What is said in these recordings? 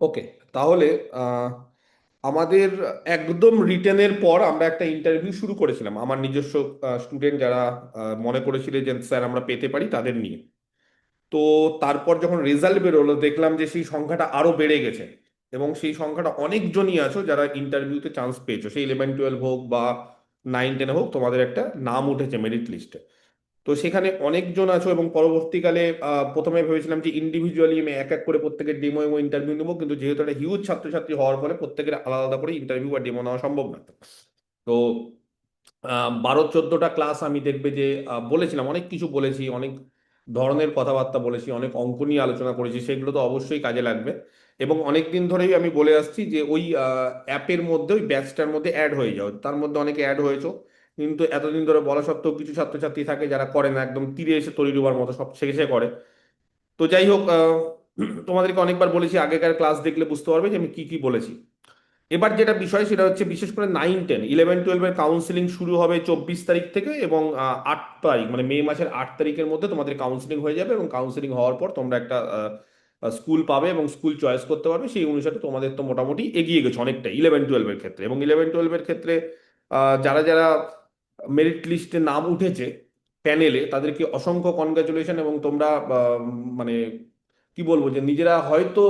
ওকে, তাহলে আহ, আমাদের একদম রিটেনের পর আমরা একটা ইন্টারভিউ শুরু করেছিলাম আমার নিজস্ব স্টুডেন্ট যারা মনে করেছিলেন যে স্যার আমরা পেতে পারি তাদের নিয়ে। তো তারপর যখন রেজাল্ট বেরোলো দেখলাম যে সেই সংখ্যাটা আরো বেড়ে গেছে, এবং সেই সংখ্যাটা অনেকজনই আছো যারা ইন্টারভিউতে চান্স পেয়েছো, সেই 11-12 হোক বা 9-10 হোক, তোমাদের একটা নাম উঠেছে মেরিট লিস্টে। তো সেখানে অনেকজন আছো, এবং পরবর্তীকালে প্রথমে ভেবেছিলাম যে ইন্ডিভিজুয়ালি আমি এক এক করে প্রত্যেকের ডেমো এবং ইন্টারভিউ নেবো, কিন্তু যেহেতু একটা হিউজ ছাত্রছাত্রী হওয়ার ফলে প্রত্যেকের আলাদা আলাদা করে ইন্টারভিউ বা ডেমো নেওয়া সম্ভব না। তো 12-14টা ক্লাস আমি দেখবে যে বলেছিলাম, অনেক কিছু বলেছি, অনেক ধরনের কথাবার্তা বলেছি, অনেক অঙ্ক নিয়ে আলোচনা করেছি, সেগুলো তো অবশ্যই কাজে লাগবে। এবং অনেক দিন ধরেই আমি বলে আসছি যে ওই অ্যাপের মধ্যে, ওই ব্যাচটার মধ্যে অ্যাড হয়ে যাও, তার মধ্যে অনেকে অ্যাড হয়েছো। কিন্তু এতদিন ধরে বলা সত্ত্বেও কিছু ছাত্রছাত্রী থাকে যারা করে না, একদম তীরে এসে তরি ডুবার মতো সব শেষে করে। তো যাই হোক, তোমাদেরকে অনেকবার বলেছি, আগেকার ক্লাস দেখলে বুঝতে পারবে যে আমি কি কি বলেছি। এবার যেটা বিষয় সেটা হচ্ছে, বিশেষ করে 9-10, 11-12 এর কাউন্সিলিং শুরু হবে 24 তারিখ থেকে, এবং 8 তারিখ মানে মে মাসের 8 তারিখের মধ্যে তোমাদের কাউন্সিলিং হয়ে যাবে। এবং কাউন্সিলিং হওয়ার পর তোমরা একটা স্কুল পাবে এবং স্কুল চয়েস করতে পারবে। সেই অনুসারে তোমাদের তো মোটামুটি এগিয়ে গেছে অনেকটা 11-12 এর ক্ষেত্রে। এবং 11-12 এর ক্ষেত্রে যারা যারা মেরিট লিস্টে নাম উঠেছে প্যানেলে, তাদেরকে অসংখ্য কনগ্রাচুলেশন। এবং তোমরা মানে কি বলবো, যে নিজেরা হয়তো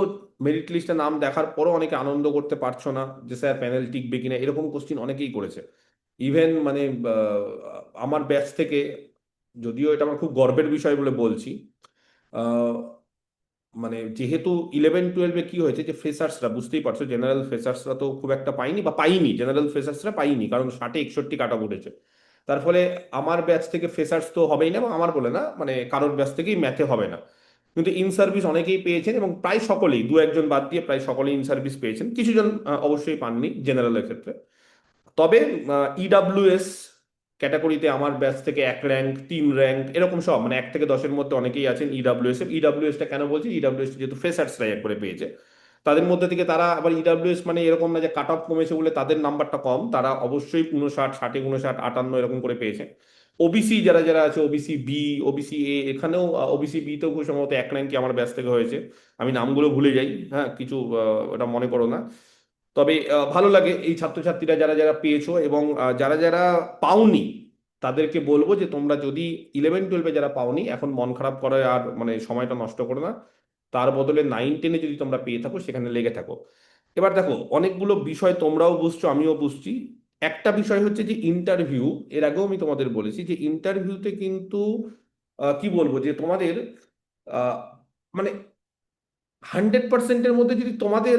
মেরিট লিস্টে নাম দেখার পরও অনেকে আনন্দ করতে পারছো না যে স্যার প্যানেল টিকবে কিনা, এরকম কোশ্চিন অনেকেই করেছে। ইভেন মানে আমার ব্যাচ থেকে, যদিও এটা আমার খুব গর্বের বিষয় বলে বলছি, আহ, মানে যেহেতু 11-12-এ কি হয়েছে যে ফ্রেশার্সরা, বুঝতেই পারছো, জেনারেল ফ্রেশার্সরা তো খুব একটা পাইনি বা পাইনি, জেনারেল ফ্রেশার্সরা পাইনি, কারণ 60-61 কাটা উঠেছে। তার ফলে আমার ব্যাচ থেকে ফ্রেশার্স তো হবেই না, এবং আমার বলে না, মানে কারোর ব্যাচ থেকেই ম্যাথে হবে না। কিন্তু ইন সার্ভিস অনেকেই পেয়েছেন, এবং প্রায় সকলেই, দু একজন বাদ দিয়ে প্রায় সকলেই ইন সার্ভিস পেয়েছেন, কিছুজন অবশ্যই পাননি জেনারেলের ক্ষেত্রে। তবে ইডাব্লিউএস ক্যাটাগরিতে আমার ব্যাচ থেকে 1 র্যাঙ্ক, 3 র্যাঙ্ক, এরকম সব মানে 1 থেকে 10-এর মধ্যে অনেকেই আছেন ইডাব্লিউএস। ইডাব্লিউএসটা কেন বলছি, ইডাব্লিউএস যেহেতু ফ্রেশার্সরাই এক করে পেয়েছে, তাদের মধ্যে থেকে তারা আবার, ইডাব্লিউএস মানে এরকম না যে কাট অফ কমেছে বলে তাদের নাম্বারটা কম, তারা অবশ্যই 59, 60, 59, 58 এরকম করে পেয়েছে। ওবিসি যারা যারা আছে, ওবিসি বি, ওবিসি এ, এখানেও ওবিসি বি তেও খুব সম্ভবত 1 র্যাঙ্কই আমার ব্যাচ থেকে হয়েছে। আমি নামগুলো ভুলে যাই, হ্যাঁ, কিছু ওটা মনে করো না। তবে ভালো লাগে এই ছাত্রছাত্রীরা যারা যারা পেয়েছো, এবং যারা যারা পাওনি তাদেরকে বলবো যে তোমরা যদি 11-12-এ যারা পাওনি, এখন মন খারাপ করে আর মানে সময়টা নষ্ট করো না। তার বদলে 9-10-এ যদি তোমরা পেয়ে থাকো সেখানে লেগে থাকো। এবার দেখো, অনেকগুলো বিষয় তোমরাও বুঝছো, আমিও বুঝছি। একটা বিষয় হচ্ছে যে ইন্টারভিউ, এর আগেও আমি তোমাদের বলেছি যে ইন্টারভিউতে কিন্তু কি বলবো, যে তোমাদের আহ, মানে 100%-এর মধ্যে যদি তোমাদের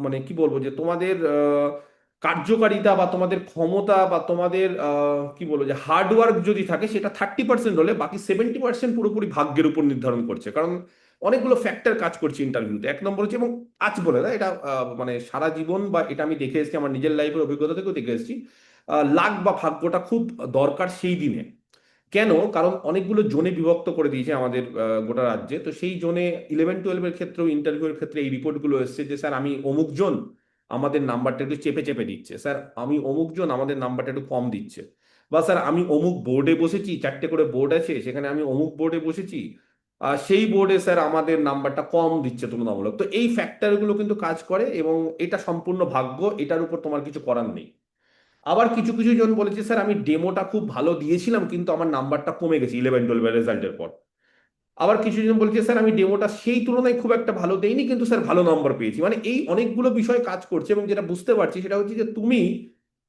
মানে কি বলবো, যে তোমাদের কার্যকারিতা বা তোমাদের ক্ষমতা বা তোমাদের কি বলবো, যে হার্ডওয়ার্ক যদি থাকে, সেটা 30% হলে বাকি 70% পুরোপুরি ভাগ্যের উপর নির্ধারণ করছে। কারণ অনেকগুলো ফ্যাক্টর কাজ করছে ইন্টারভিউতে। 1 নম্বর হচ্ছে, এবং আজ বলে না এটা, মানে সারা জীবন বা এটা আমি দেখে এসেছি, আমার নিজের লাইফের অভিজ্ঞতা থেকেও দেখে এসেছি, লাক বা ভাগ্যটা খুব দরকার সেই দিনে। কেন? কারণ অনেকগুলো জোনে বিভক্ত করে দিয়েছে আমাদের গোটা রাজ্যে। তো সেই জোনে 11-12-এর ক্ষেত্রেও, ইন্টারভিউর ক্ষেত্রে এই রিপোর্টগুলো এসেছে যে স্যার আমি অমুক জন, আমাদের নাম্বারটা একটু চেপে চেপে দিচ্ছে, স্যার আমি অমুক জন, আমাদের নাম্বারটা একটু কম দিচ্ছে, বা স্যার আমি অমুক বোর্ডে বসেছি, 4টে করে বোর্ড আছে, সেখানে আমি অমুক বোর্ডে বসেছি, আর সেই বোর্ডে স্যার আমাদের নাম্বারটা কম দিচ্ছে তুলনামূলক। তো এই ফ্যাক্টরগুলো কিন্তু কাজ করে, এবং এটা সম্পূর্ণ ভাগ্য, এটার উপর তোমার কিছু করার নেই। আবার কিছু কিছু জন বলেছে স্যার আমি ডেমোটা খুব ভালো দিয়েছিলাম কিন্তু আমার নাম্বারটা কমে গেছে 11-12 রেজাল্টের পর। আবার কিছু জন বলছে স্যার আমি ডেমোটা সেই তুলনায় খুব একটা ভালো দেইনি কিন্তু স্যার ভালো নম্বর পেয়েছি। মানে এই অনেকগুলো বিষয় কাজ করছে, এবং যেটা বুঝতে পারছি সেটা হচ্ছে যে তুমি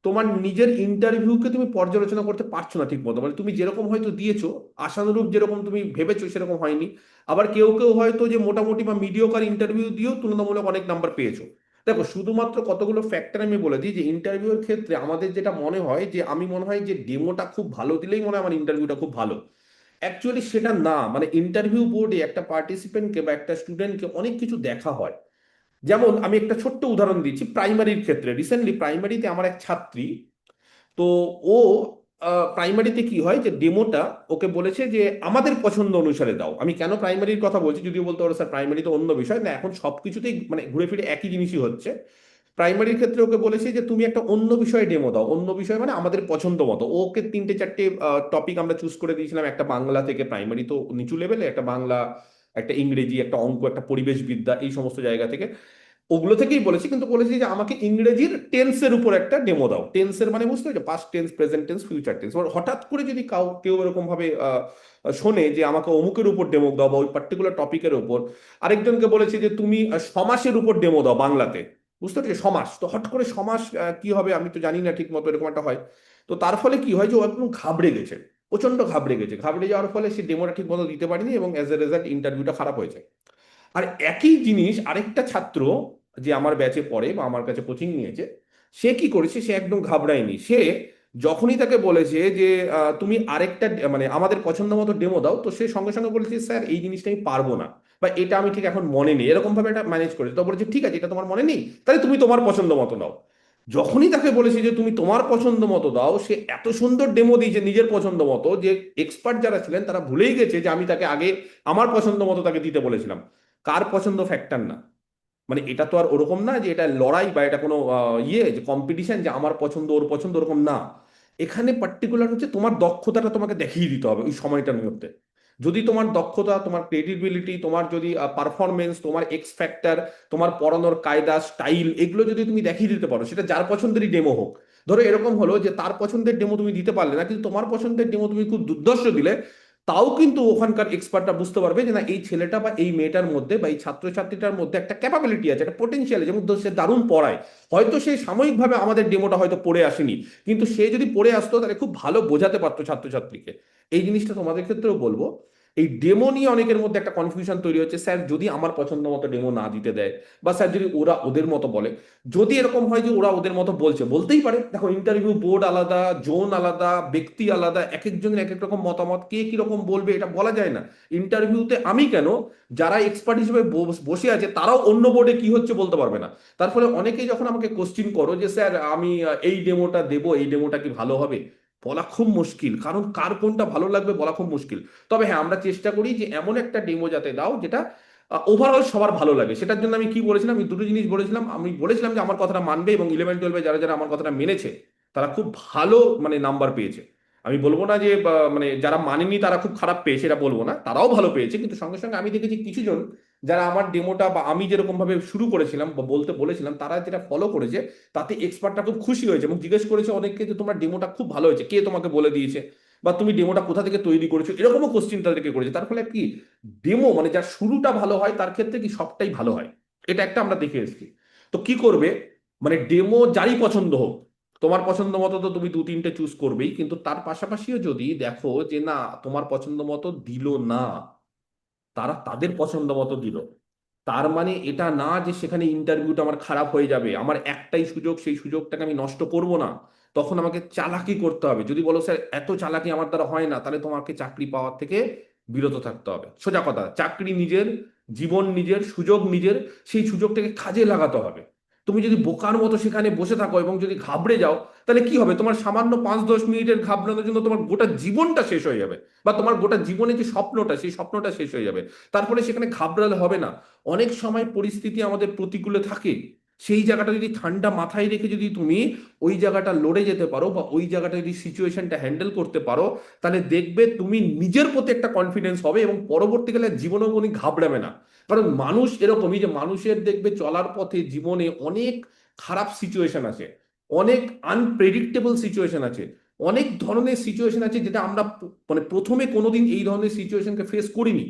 তোমার নিজের ইন্টারভিউকে তুমি পর্যালোচনা করতে পারছো না ঠিক মতো। মানে তুমি যেরকম হয়তো দিয়েছো, আশানুরূপ যেরকম তুমি ভেবেছো সেরকম হয়নি। আবার কেউ কেউ হয়তো যে মোটামুটি বা মিডিওকার ইন্টারভিউ দিয়েও তুলনামূলক অনেক নাম্বার পেয়েছো। দেখো, শুধুমাত্র কতগুলো ফ্যাক্টর আমি বলে দিই যে ইন্টারভিউর ক্ষেত্রে আমাদের যেটা মনে হয়, যে আমি মনে হয় যে ডেমোটা খুব ভালো দিলেই মনে হয় আমার ইন্টারভিউটা খুব ভালো। অ্যাকচুয়ালি সেটা না। মানে ইন্টারভিউ বোর্ডে একটা পার্টিসিপেন্টকে বা একটা স্টুডেন্টকে অনেক কিছু দেখা হয়। যেমন আমি একটা ছোট্ট উদাহরণ দিচ্ছি, প্রাইমারির ক্ষেত্রে রিসেন্টলি প্রাইমারিতে আমার এক ছাত্রী, তো ও প্রাইমারিতে কি হয় যে ডেমোটা ওকে বলেছে যে আমাদের পছন্দ অনুসারে দাও। আমি কেন প্রাইমারির কথা বলছি, যদিও বলতে পারো স্যার প্রাইমারি তো অন্য বিষয় না, এখন সবকিছুতেই মানে ঘুরে ফিরে একই জিনিসই হচ্ছে। প্রাইমারির ক্ষেত্রে ওকে বলেছে যে তুমি একটা অন্য বিষয়ে ডেমো দাও, অন্য বিষয় মানে আমাদের পছন্দ মতো। ওকে 3-4টে টপিক আমরা চুজ করে দিয়েছিলাম, একটা বাংলা থেকে, প্রাইমারি তো নিচু লেভেলে, একটা বাংলা, একটা ইংরেজি, একটা অঙ্ক, একটা পরিবেশ বিদ্যা, এই সমস্ত জায়গা থেকে। ওগুলো থেকেই বলেছি, কিন্তু বলেছি যে আমাকে ইংরেজির টেন্সের উপর একটা ডেমো দাও। টেন্সের মানে বুঝতে পারছো, past tense, present tense, future tense. হঠাৎ করে যদি কেউ এরকম ভাবে শোনে যে আমাকে অমুকের উপর ডেমো দাও বা ওই পার্টিকুলার টপিকের উপর। আরেকজনকে বলেছি যে তুমি সমাসের উপর ডেমো দাও বাংলাতে। বুঝতে পারছো, সমাস তো হট করে সমাস কি হবে আমি তো জানি না ঠিক মতো, এরকম একটা হয়। তো তার ফলে কি হয় যে ও একদম ঘাবড়ে গেছে, প্রচন্ড ঘাবড়ে গেছে। ঘাবড়ে যাওয়ার ফলে সে ডেমোটা ঠিক মতো দিতে পারেনি এবং অ্যাজ এ রেজাল্ট ইন্টারভিউটা খারাপ হয়েছে। আর একই জিনিস আরেকটা ছাত্র যে আমার ব্যাচে পড়ে বা আমার কাছে কোচিং নিয়েছে, সে কি করেছে, সে একদম ঘাবড়ায়নি। সে যখনই তাকে বলেছে যে তুমি আরেকটা মানে আমাদের পছন্দ মতো ডেমো দাও, তো সে সঙ্গে সঙ্গে বলেছে স্যার এই জিনিসটা আমি পারবো না, বা এটা আমি ঠিক এখন মনে নেই, এরকম ভাবে এটা ম্যানেজ করেছে। তো বলেছে ঠিক আছে, এটা তোমার মনে নেই, তাহলে তুমি তোমার পছন্দ মতো নাও। যখনই তাকে বলেছে যে তুমি তোমার পছন্দ মতো দাও, সে এত সুন্দর ডেমো দিয়েছে নিজের পছন্দ মতো যে এক্সপার্ট যারা ছিলেন তারা ভুলেই গেছে যে আমি তাকে আগে আমার পছন্দ মতো তাকে দিতে বলেছিলাম। কার পছন্দ ফ্যাক্টর না, মানে এটা তো আর ওরকম না যে এটা লড়াই বা এটা কোনো যে কম্পিটিশন যে আমার পছন্দ ওর পছন্দ, ওরকম না। এখানে পার্টিকুলার হচ্ছে তোমার দক্ষতাটা তোমাকে দেখিয়ে দিতে হবে ওই সময়টার মধ্যে। যদি তোমার দক্ষতা, তোমার ক্রেডিবিলিটি, তোমার যদি পারফরমেন্স, তোমার এক্স ফ্যাক্টর, তোমার পড়ানোর কায়দা, স্টাইল, এগুলো যদি তুমি দেখিয়ে দিতে পারো, সেটা যার পছন্দেরই ডেমো হোক। ধরো এরকম হলো যে তার পছন্দের ডেমো তুমি দিতে পারলে না, কিন্তু তোমার পছন্দের ডেমো তুমি খুব দুর্ধর্ষ দিলে, তাও কিন্তু ওখানকার এক্সপার্টরা বুঝতে পারবে যে না এই ছেলেটা বা এই মেয়েটার মধ্যে বা এই ছাত্রছাত্রীটার মধ্যে একটা ক্যাপাবিলিটি আছে, একটা পোটেনশিয়াল আছে, যেমন সে দারুণ পড়ায়। হয়তো সে সাময়িকভাবে আমাদের ডেমোটা হয়তো পড়ে আসেনি, কিন্তু সে যদি পড়ে আসতো তাহলে খুব ভালো বোঝাতে পারতো ছাত্রছাত্রীকে। এই জিনিসটা তোমাদের ক্ষেত্রেও বলবো। এই ডেমো নিয়ে অনেকের মধ্যে একটা কনফিউশন তৈরি হচ্ছে, স্যার যদি আমার পছন্দ মতো ডেমো না দিতে দেয়, বা স্যার যদি ওরা ওদের মতো বলে। যদি এরকম হয় যে ওরা ওদের মতো বলছে, বলতেই পারে, দেখো ইন্টারভিউ বোর্ড আলাদা, জোন আলাদা, ব্যক্তি আলাদা, এক একজনের এক এক রকম মতামত, কে কিরকম বলবে এটা বলা যায় না। ইন্টারভিউতে আমি কেন, যারা এক্সপার্ট হিসেবে বসে আছে তারাও অন্য বোর্ডে কি হচ্ছে বলতে পারবে না। তার ফলে অনেকেই যখন আমাকে কোশ্চিন করো যে স্যার আমি এই ডেমোটা দেবো, এই ডেমোটা কি ভালো হবে, বলা খুব মুশকিল, কারণ কার কোনটা ভালো লাগবে বলা খুব মুশকিল। তবে হ্যাঁ, আমরা চেষ্টা করি যে এমন একটা ডেমো যাতে দাও যেটা ওভারঅল সবার ভালো লাগে। সেটার জন্য আমি কি বলেছিলাম, আমি দুটো জিনিস বলেছিলাম। আমি বলেছিলাম যে আমার কথাটা মানবে, এবং 11-12 যারা যারা আমার কথাটা মেনেছে তারা খুব ভালো মানে নাম্বার পেয়েছে। আমি বলবো না যে মানে যারা মানেনি তারা খুব খারাপ পেয়েছে, এটা বলবো না, তারাও ভালো পেয়েছে। কিন্তু সঙ্গে সঙ্গে আমি দেখেছি কিছু জন যারা আমার ডেমোটা বা আমি যেরকম ভাবে শুরু করেছিলাম বা বলতে বলেছিলাম, তারা যেটা ফলো করেছে, তাতে এক্সপার্টটা খুব খুশি হয়েছে এবং জিজ্ঞেস করেছে অনেককে যে তোমার ডেমোটা খুব ভালো হয়েছে, কে তোমাকে বলে দিয়েছে, বা তুমি ডেমোটা কোথা থেকে তৈরি করেছো, এরকমও কোশ্চিন তাদেরকে করেছে। তার ফলে কি, ডেমো মানে যার শুরুটা ভালো হয় তার ক্ষেত্রে কি সবটাই ভালো হয়, এটা একটা আমরা দেখে এসেছি। তো কি করবে, মানে ডেমো যারই পছন্দ হোক, তোমার পছন্দ মতো তো তুমি দু তিনটে চুজ করবেই, কিন্তু তার পাশাপাশিও যদি দেখো যে না তোমার পছন্দ মতো দিল না, তারা তাদের পছন্দ মতো দিল, তার মানে এটা না যে সেখানে ইন্টারভিউটা আমার খারাপ হয়ে যাবে। আমার একটাই সুযোগ, সেই সুযোগটাকে আমি নষ্ট করব না। তখন আমাকে চালাকি করতে হবে। যদি বলো স্যার এত চালাকি আমার দ্বারা হয় না, তাহলে তোমাকে চাকরি পাওয়ার থেকে বিরত থাকতে হবে। সোজা কথা, চাকরি নিজের, জীবন নিজের, সুযোগ নিজের, সেই সুযোগটাকে কাজে লাগাতে হবে। তুমি যদি বোকার মতো সেখানে বসে থাকো এবং যদি ঘাবড়ে যাও, তাহলে কি হবে, তোমার সামান্য 5-10 মিনিটের ঘাবড়ানোর জন্য তোমার গোটা জীবনটা শেষ হয়ে যাবে, বা তোমার গোটা জীবনে যে স্বপ্নটা, সেই স্বপ্নটা শেষ হয়ে যাবে। তারপরে সেখানে ঘাবড়ালে হবে না। অনেক সময় পরিস্থিতি আমাদের প্রতিকূলে থাকে, সেই জায়গাটা যদি ঠান্ডা মাথায় রেখে যদি তুমি ওই জায়গাটা লড়ে যেতে পারো, বা ওই জায়গাটা যদি সিচুয়েশনটা হ্যান্ডেল করতে পারো, তাহলে দেখবে তুমি নিজের প্রতি একটা কনফিডেন্স হবে এবং পরবর্তীকালে জীবনেও কোনো ঘাবড়াবে না। কারণ মানুষ এরকমই, যে মানুষের দেখবে চলার পথে জীবনে অনেক খারাপ সিচুয়েশন আছে, অনেক আনপ্রেডিক্টেবল সিচুয়েশন আছে, অনেক ধরনের সিচুয়েশন আছে যেটা আমরা মানে প্রথমে কোনোদিন এই ধরনের সিচুয়েশনকে ফেস করিনি।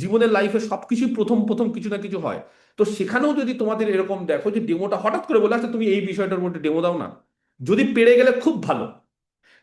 জীবনের লাইফে সবকিছু প্রথম প্রথম কিছু না কিছু হয়। তো সেখানেও যদি তোমাদের এরকম দেখো যে ডেমোটা হঠাৎ করে বলে আচ্ছা তুমি এই বিষয়টার মধ্যে ডেমো দাও না, যদি পেরে গেলে খুব ভালো।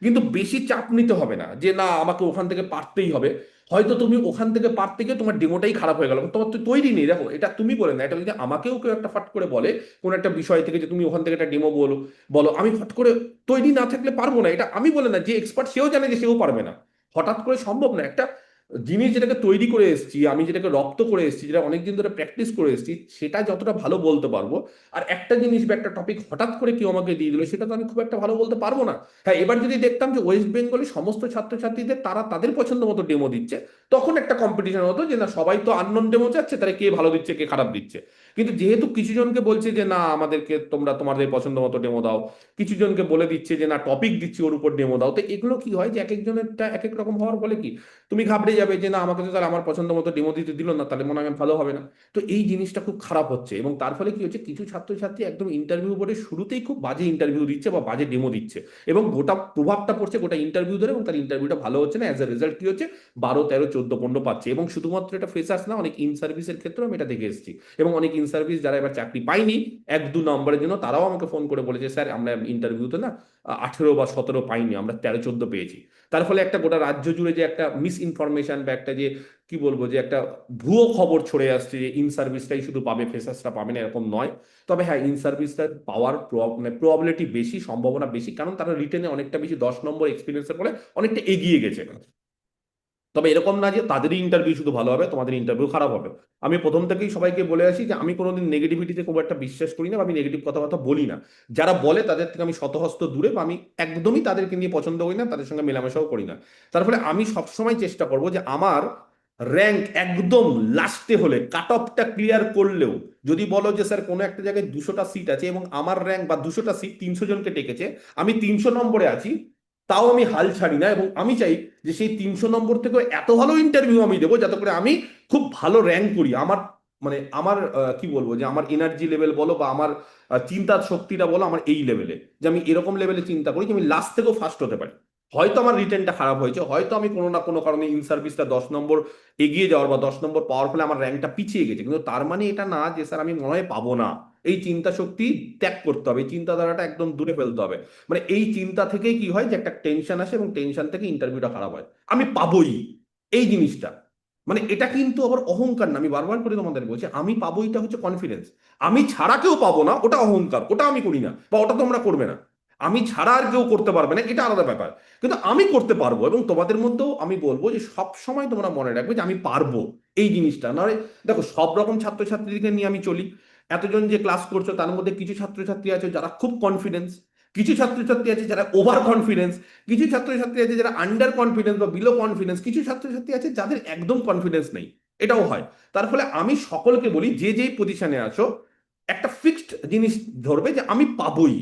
কিন্তু বেশি চাপ নিতে হবে না যে না আমাকে ওখান থেকে পারতেই হবে। হয়তো তুমি ওখান থেকে পারতে গিয়ে তোমার ডেমোটাই খারাপ হয়ে গেল, তোমার তো তৈরি নেই। দেখো এটা তুমি বলে না, এটা যদি আমাকেও কেউ একটা ফাট করে বলে কোন একটা বিষয় থেকে যে তুমি ওখান থেকে একটা ডেমো বলো, বলো, আমি ফট করে তৈরি না থাকলে পারবো না, এটা আমি বলে না, যে এক্সপার্ট সেও জানে যে সেও পারবে না। হঠাৎ করে সম্ভব না। একটা জিনিস যেটাকে তৈরি করে এসেছি আমি, যেটাকে রপ্ত করে এসেছি, যেটা অনেকদিন ধরে প্র্যাকটিস করে এসেছি, সেটা যতটা ভালো বলতে পারবো। আর একটা জিনিস বা একটা টপিক হঠাৎ করে কেউ আমাকে দিয়ে দিল, সেটা তো আমি খুব একটা ভালো বলতে পারবো না। হ্যাঁ, এবার যদি দেখতাম যে ওয়েস্ট বেঙ্গলে সমস্ত ছাত্রছাত্রীদের তারা তাদের পছন্দ মতো ডেমো দিচ্ছে, তখন একটা কম্পিটিশন হতো যে না সবাই তো আননোন ডেমো চাচ্ছে, তাহলে কে ভালো দিচ্ছে কে খারাপ দিচ্ছে। কিন্তু যেহেতু কিছু জনকে বলছে যে না আমাদেরকে তোমরা তোমাদের পছন্দ মতো ডেমো দাও, কিছু জনকে বলে দিচ্ছে যে না টপিক দিচ্ছি ওর উপর ডেমো দাও, তো এগুলো কি হয় যে এক একজনেরটা এক এক রকম হওয়ার ফলে কি তুমি ঘাবড়ে যাবে যে না আমাকে তো তাহলে আমার পছন্দ মতো ডেমো দিতে দিল না, তাহলে মনে হয় ভালো হবে না। তো এই জিনিসটা খুব খারাপ হচ্ছে, এবং তার ফলে কি হচ্ছে, কিছু ছাত্রছাত্রী একদম ইন্টারভিউ বোর্ডে শুরুতেই খুব বাজে ইন্টারভিউ দিচ্ছে বা বাজে ডেমো দিচ্ছে, এবং গোটা প্রভাবটা পড়ছে গোটা ইন্টারভিউ ধরে, এবং তার ইন্টারভিউটা ভালো হচ্ছে না, অ্যাজ এ রেজাল্ট কি হচ্ছে 12, 13, 14, 15 পাচ্ছে। এবং শুধুমাত্র এটা ফ্রেশার্স না, অনেক ইন সার্ভিসের ক্ষেত্রেও আমি এটা দেখে এসেছি, এবং অনেক ইন সার্ভিস যারা এবার চাকরি পায়নি 1-2 নম্বরের জন্য, তারাও আমাকে ফোন করে বলেছে স্যার আমরা ইন্টারভিউতে না 18 বা 17 পাইনি, আমরা 13, 14 পেয়েছি। তার ফলে একটা গোটা রাজ্য জুড়ে যে একটা মিস ইনফরমেশন বা একটা যে কি বলবো যে একটা ভুয়ো খবর ছড়ে আসছে যে ইন সার্ভিসটাই শুধু পাবে, ফ্রেশার্সরা পাবে না, এরকম নয়। তবে হ্যাঁ, ইন সার্ভিসটা পাওয়ার মানে প্রবাবিলিটি বেশি, সম্ভাবনা বেশি, কারণ তারা রিটেনে অনেকটা বেশি 10 নম্বর এক্সপিরিয়েন্সের ফলে অনেকটা এগিয়ে গেছে। তবে এরকম না যে তাদেরই ইন্টারভিউ শুধু ভালো হবে, তোমাদের ইন্টারভিউ খারাপ হবে। আমি প্রথম থেকেই সবাইকে বলে আসি যে আমি কোনোদিন নেগেটিভিটিতে খুব একটা বিশ্বাস করি না, বা আমি নেগেটিভ কথাবার্তা বলি না। যারা বলে তাদের থেকে আমি শতহস্ত দূরে, বা আমি একদমই তাদেরকে নিয়ে পছন্দ করি না, তাদের সঙ্গে মেলামেশাও করি না। তার ফলে আমি সবসময় চেষ্টা করব যে আমার র্যাঙ্ক একদম লাস্টে হলে, কাট অফটা ক্লিয়ার করলেও, যদি বলো যে স্যার কোনো একটা জায়গায় 200টা সিট আছে এবং আমার র্যাঙ্ক বা 200টা সিট 300 জনকে টেকেছে, আমি 300 নম্বরে আছি, তাও আমি হাল ছাড়ি না, এবং আমি চাই যে সেই 300 নম্বর থেকেও এত ভালো ইন্টারভিউ আমি দেবো যাতে করে আমি খুব ভালো র্যাঙ্ক করি। আমার মানে আমার কি বলবো যে আমার এনার্জি লেভেল বলো বা আমার চিন্তার শক্তিটা বলো আমার এই লেভেলে, যে আমি এরকম লেভেলে চিন্তা করি যে আমি লাস্ট থেকেও ফার্স্ট হতে পারি। হয়তো আমার রিটেনটা খারাপ হয়েছে, হয়তো আমি কোনো না কোনো কারণে ইন সার্ভিসটা 10 নম্বর এগিয়ে যাওয়ার বা 10 নম্বর পাওয়ার ফলে আমার র্যাঙ্কটা পিছিয়ে গেছে, কিন্তু তার মানে এটা না যে স্যার আমি মনে হয় পাবো না। এই চিন্তা শক্তি ত্যাগ করতে হবে, এই চিন্তাধারাটা একদম দূরে ফেলতে হবে। মানে এই চিন্তা থেকেই কি হয় যে একটা টেনশন আসে, এবং টেনশন থেকে ইন্টারভিউটা খারাপ হয়, আমি পাবোই এই জিনিসটা। মানে এটা কিন্তু আবার অহংকার না, আমি বারবার করে তোমাদের বলছি, আমি পাবোইটা হচ্ছে কনফিডেন্স। আমি ছাড়া কেউ পাবো না ওটা অহংকার, ওটা আমি করি না, বা ওটা তোমরা করবে না। আমি ছাড়া আর কেউ করতে পারবে না, এটা আলাদা ব্যাপার। কিন্তু আমি করতে পারবো, এবং তোমাদের মধ্যেও আমি বলবো যে সব সময় তোমরা মনে রাখবে যে আমি পারবো এই জিনিসটা। নয় দেখো, সব রকম ছাত্রছাত্রীদেরকে নিয়ে আমি চলি। এতজন যে ক্লাস করছো তার মধ্যে কিছু ছাত্রছাত্রী আছে যারা খুব কনফিডেন্স, কিছু ছাত্রছাত্রী আছে যারা ওভার কনফিডেন্স, কিছু ছাত্রছাত্রী আছে যারা আন্ডার কনফিডেন্স বা বিলো কনফিডেন্স, কিছু ছাত্রছাত্রী আছে যাদের একদম কনফিডেন্স নেই, এটাও হয়। তার ফলে আমি সকলকে বলি যে যেই পজিশনে আছো, একটা ফিক্সড জিনিস ধরবে যে আমি পাবোই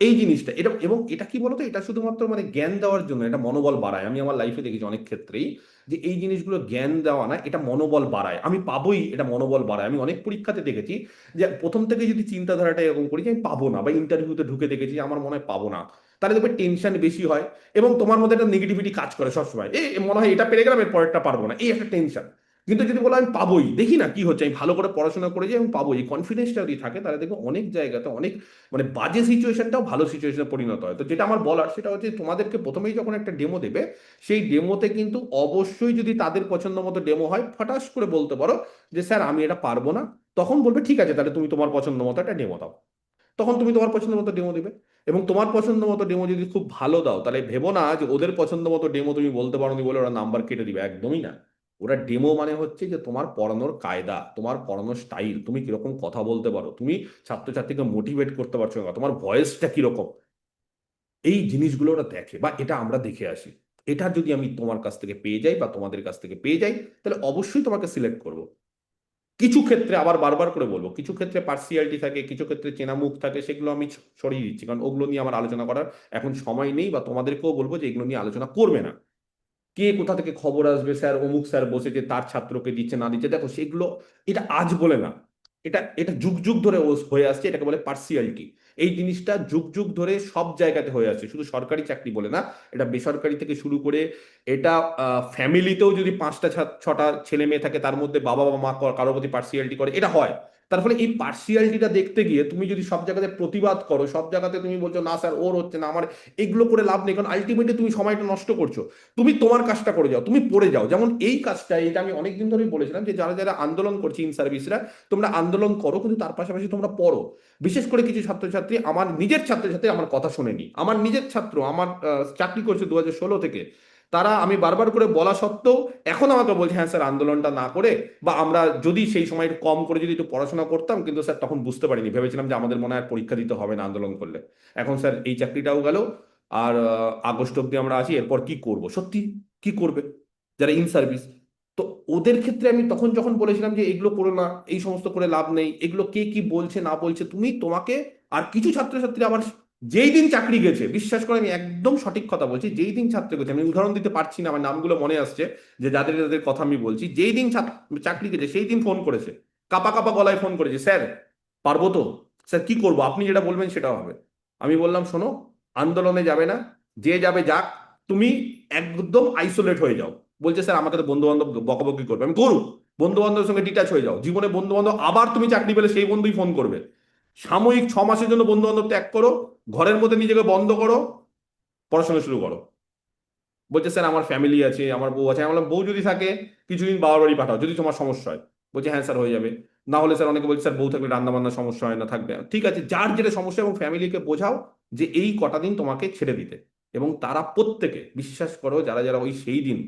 এই জিনিসটা। এটা এবং এটা কি বলতো, এটা শুধুমাত্র মানে জ্ঞান দেওয়ার জন্য, এটা মনোবল বাড়ায়। আমি আমার লাইফে দেখেছি অনেক ক্ষেত্রেই যে এই জিনিসগুলো জ্ঞান দেওয়া না, এটা মনোবল বাড়ায়। আমি পাবোই, এটা মনোবল বাড়ায়। আমি অনেক পরীক্ষাতে দেখেছি যে প্রথম থেকে যদি চিন্তাধারাটা এরকম করি যে আমি পাবো না, বা ইন্টারভিউতে ঢুকে দেখেছি যে আমার মনে হয় পাবো না, তাহলে দেখবে টেনশন বেশি হয়, এবং তোমার মধ্যে একটা নেগেটিভিটি কাজ করে সবসময়, মনে হয় এটা পেরে গেলাম এর পরেরটা পারবো না, এই একটা টেনশন। কিন্তু যদি বলো আমি পাবোই, দেখি না কি হচ্ছে, আমি ভালো করে পড়াশোনা করে যাই, আমি পাবোই, এই কনফিডেন্সটা যদি থাকে, তাহলে দেখো অনেক জায়গাতে অনেক মানে বাজে সিচুয়েশনটাও ভালো সিচুয়েশনে পরিণত হয়। তো যেটা আমার বলার সেটা হচ্ছে, তোমাদেরকে প্রথমেই যখন একটা ডেমো দেবে, সেই ডেমোতে কিন্তু অবশ্যই যদি তাদের পছন্দ মতো ডেমো হয়, ফটাস করে বলতে পারো যে স্যার আমি এটা পারবো না। তখন বলবে ঠিক আছে, তাহলে তুমি তোমার পছন্দ মতো একটা ডেমো দাও। তখন তুমি তোমার পছন্দ মতো ডেমো দিবে, এবং তোমার পছন্দ মতো ডেমো যদি খুব ভালো দাও, তাহলে ভেবো না যে ওদের পছন্দ মতো ডেমো তুমি বলতে পারো নি বলে ওরা নাম্বার কেটে দিবে, একদমই না। ওরা ডেমো মানে হচ্ছে যে তোমার পড়ানোর কায়দা, তোমার পড়ানোর স্টাইল, তুমি কিরকম কথা বলতে পারো, তুমি ছাত্রছাত্রীকে মোটিভেট করতে পারছো না, তোমার ভয়েসটা কিরকম, এই জিনিসগুলো ওরা দেখে, বা এটা আমরা দেখে আসি। এটা যদি আমি তোমার কাছ থেকে পেয়ে যাই বা তোমাদের কাছ থেকে পেয়ে যাই, তাহলে অবশ্যই তোমাকে সিলেক্ট করব। কিছু ক্ষেত্রে আবার বারবার করে বলবো, কিছু ক্ষেত্রে পার্সিয়ালিটি থাকে, কিছু ক্ষেত্রে চেনা মুখ থাকে, সেগুলো আমি সরিয়ে দিচ্ছি, কারণ ওগুলো নিয়ে আমার আলোচনা করার এখন সময় নেই, বা তোমাদেরকেও বলবো যে এগুলো নিয়ে আলোচনা করবে না। কে কোথা থেকে খবর আসবে স্যার অমুক স্যার বসেছে তার ছাত্রকে দিচ্ছে না দিচ্ছে, দেখো সেগুলো, এটা আজ বলে না, এটা এটা যুগ যুগ ধরে হয়ে আসছে, এটাকে বলে পার্সিয়ালিটি। এই জিনিসটা যুগ যুগ ধরে সব জায়গাতে হয়ে আসছে, শুধু সরকারি চাকরি বলে না, এটা বেসরকারি থেকে শুরু করে, এটা ফ্যামিলিতেও যদি 5টা 6টা ছেলে মেয়ে থাকে, তার মধ্যে বাবা বা মা কারোর প্রতি পার্সিয়ালিটি করে, এটা হয়। তার ফলে এই পার্সিয়ালিটিটা দেখতে গিয়ে তুমি যদি সব জায়গাতে প্রতিবাদ করো, সব জায়গাতে তুমি বলছো না স্যার ওর হচ্ছে না আমার, এগুলো করে লাভ নেই, কারণ আলটিমেটলি তুমি সময়টা নষ্ট করছো। তুমি তোমার কাজটা করে যাও, তুমি পড়ে যাও। যেমন এই কাজটা, এটা আমি অনেকদিন ধরেই বলেছিলাম যে যারা যারা আন্দোলন করছে ইন সার্ভিসরা, তোমরা আন্দোলন করো, কিন্তু তার পাশাপাশি তোমরা পড়ো। বিশেষ করে কিছু ছাত্রছাত্রী, আমার নিজের ছাত্রছাত্রী আমার কথা শোনেনি, আমার নিজের ছাত্র, আমার চাকরি করছে 2016 থেকে, তারা আমি বারবার করে বলা সত্ত্বেও এখন আমাকে বলছে হ্যাঁ স্যার আন্দোলনটা না করে, বা আমরা যদি সেই সময় একটু কম করে যদি একটু পড়াশোনা করতাম, কিন্তু স্যার তখন বুঝতে পারিনি, ভেবেছিলাম যে আমাদের মনে হয় আর পরীক্ষা দিতে হবে না আন্দোলন করলে। এখন স্যার এই চাকরিটাও গেল, আর আগস্ট অব্দি আমরা আছি, এরপর কি করব, সত্যি কি করবে যারা ইন সার্ভিস। তো ওদের ক্ষেত্রে আমি তখন যখন বলেছিলাম যে এগুলো করো না, এই সমস্ত করে লাভ নেই, এগুলো কে কি বলছে না বলছে, তুমি তোমাকে। আর কিছু ছাত্রছাত্রী আবার যেই দিন চাকরি গেছে, বিশ্বাস করে আমি একদম সঠিক কথা বলছি, যেই দিন ছাত্রী গেছে, আমি উদাহরণ দিতে পারছি না, আমার নামগুলো মনে আসছে যে যাদের যাদের কথা আমি বলছি, যেই দিন চাকরি গেছে সেই দিন ফোন করেছে, কাপা কাপা গলায় ফোন করেছে, স্যার পারবো তো, স্যার কি করবো, আপনি যেটা বলবেন সেটা হবে। আমি বললাম শোনো, আন্দোলনে যাবে না, যে যাবে যাক, তুমি একদম আইসোলেট হয়ে যাও। বলছে স্যার আমাকে তো বন্ধু বান্ধব বকাবকি করবে। আমি করুক, বন্ধু বান্ধবের সঙ্গে ডিটাচ হয়ে যাও, জীবনে বন্ধু বান্ধব আবার তুমি চাকরি পেলে সেই বন্ধুই ফোন করবে। সাময়িক 6 মাসের জন্য বন্ধু বান্ধব ত্যাগ করো, ঘরের মধ্যে নিজেকে বন্ধ করো, পড়াশোনা শুরু করো। বলছে স্যার আমার ফ্যামিলি আছে, আমার বউ আছে। আমি বললাম বউ যদি থাকে কিছুদিন বাবার বাড়ি পাঠাও, যদি তোমার সমস্যা হয়। বলছে হ্যাঁ স্যার হয়ে যাবে। না হলে স্যার অনেকে বলছে স্যার বউ থাকলে রান্না বান্নার সমস্যা হয় না, থাকবে, ঠিক আছে, যার যেটা সমস্যা, এবং ফ্যামিলিকে বোঝাও যে এই কটা দিন তোমাকে ছেড়ে দিতে। এবং তারা প্রত্যেকে, বিশ্বাস করো, যারা যারা ওই সেই দিন,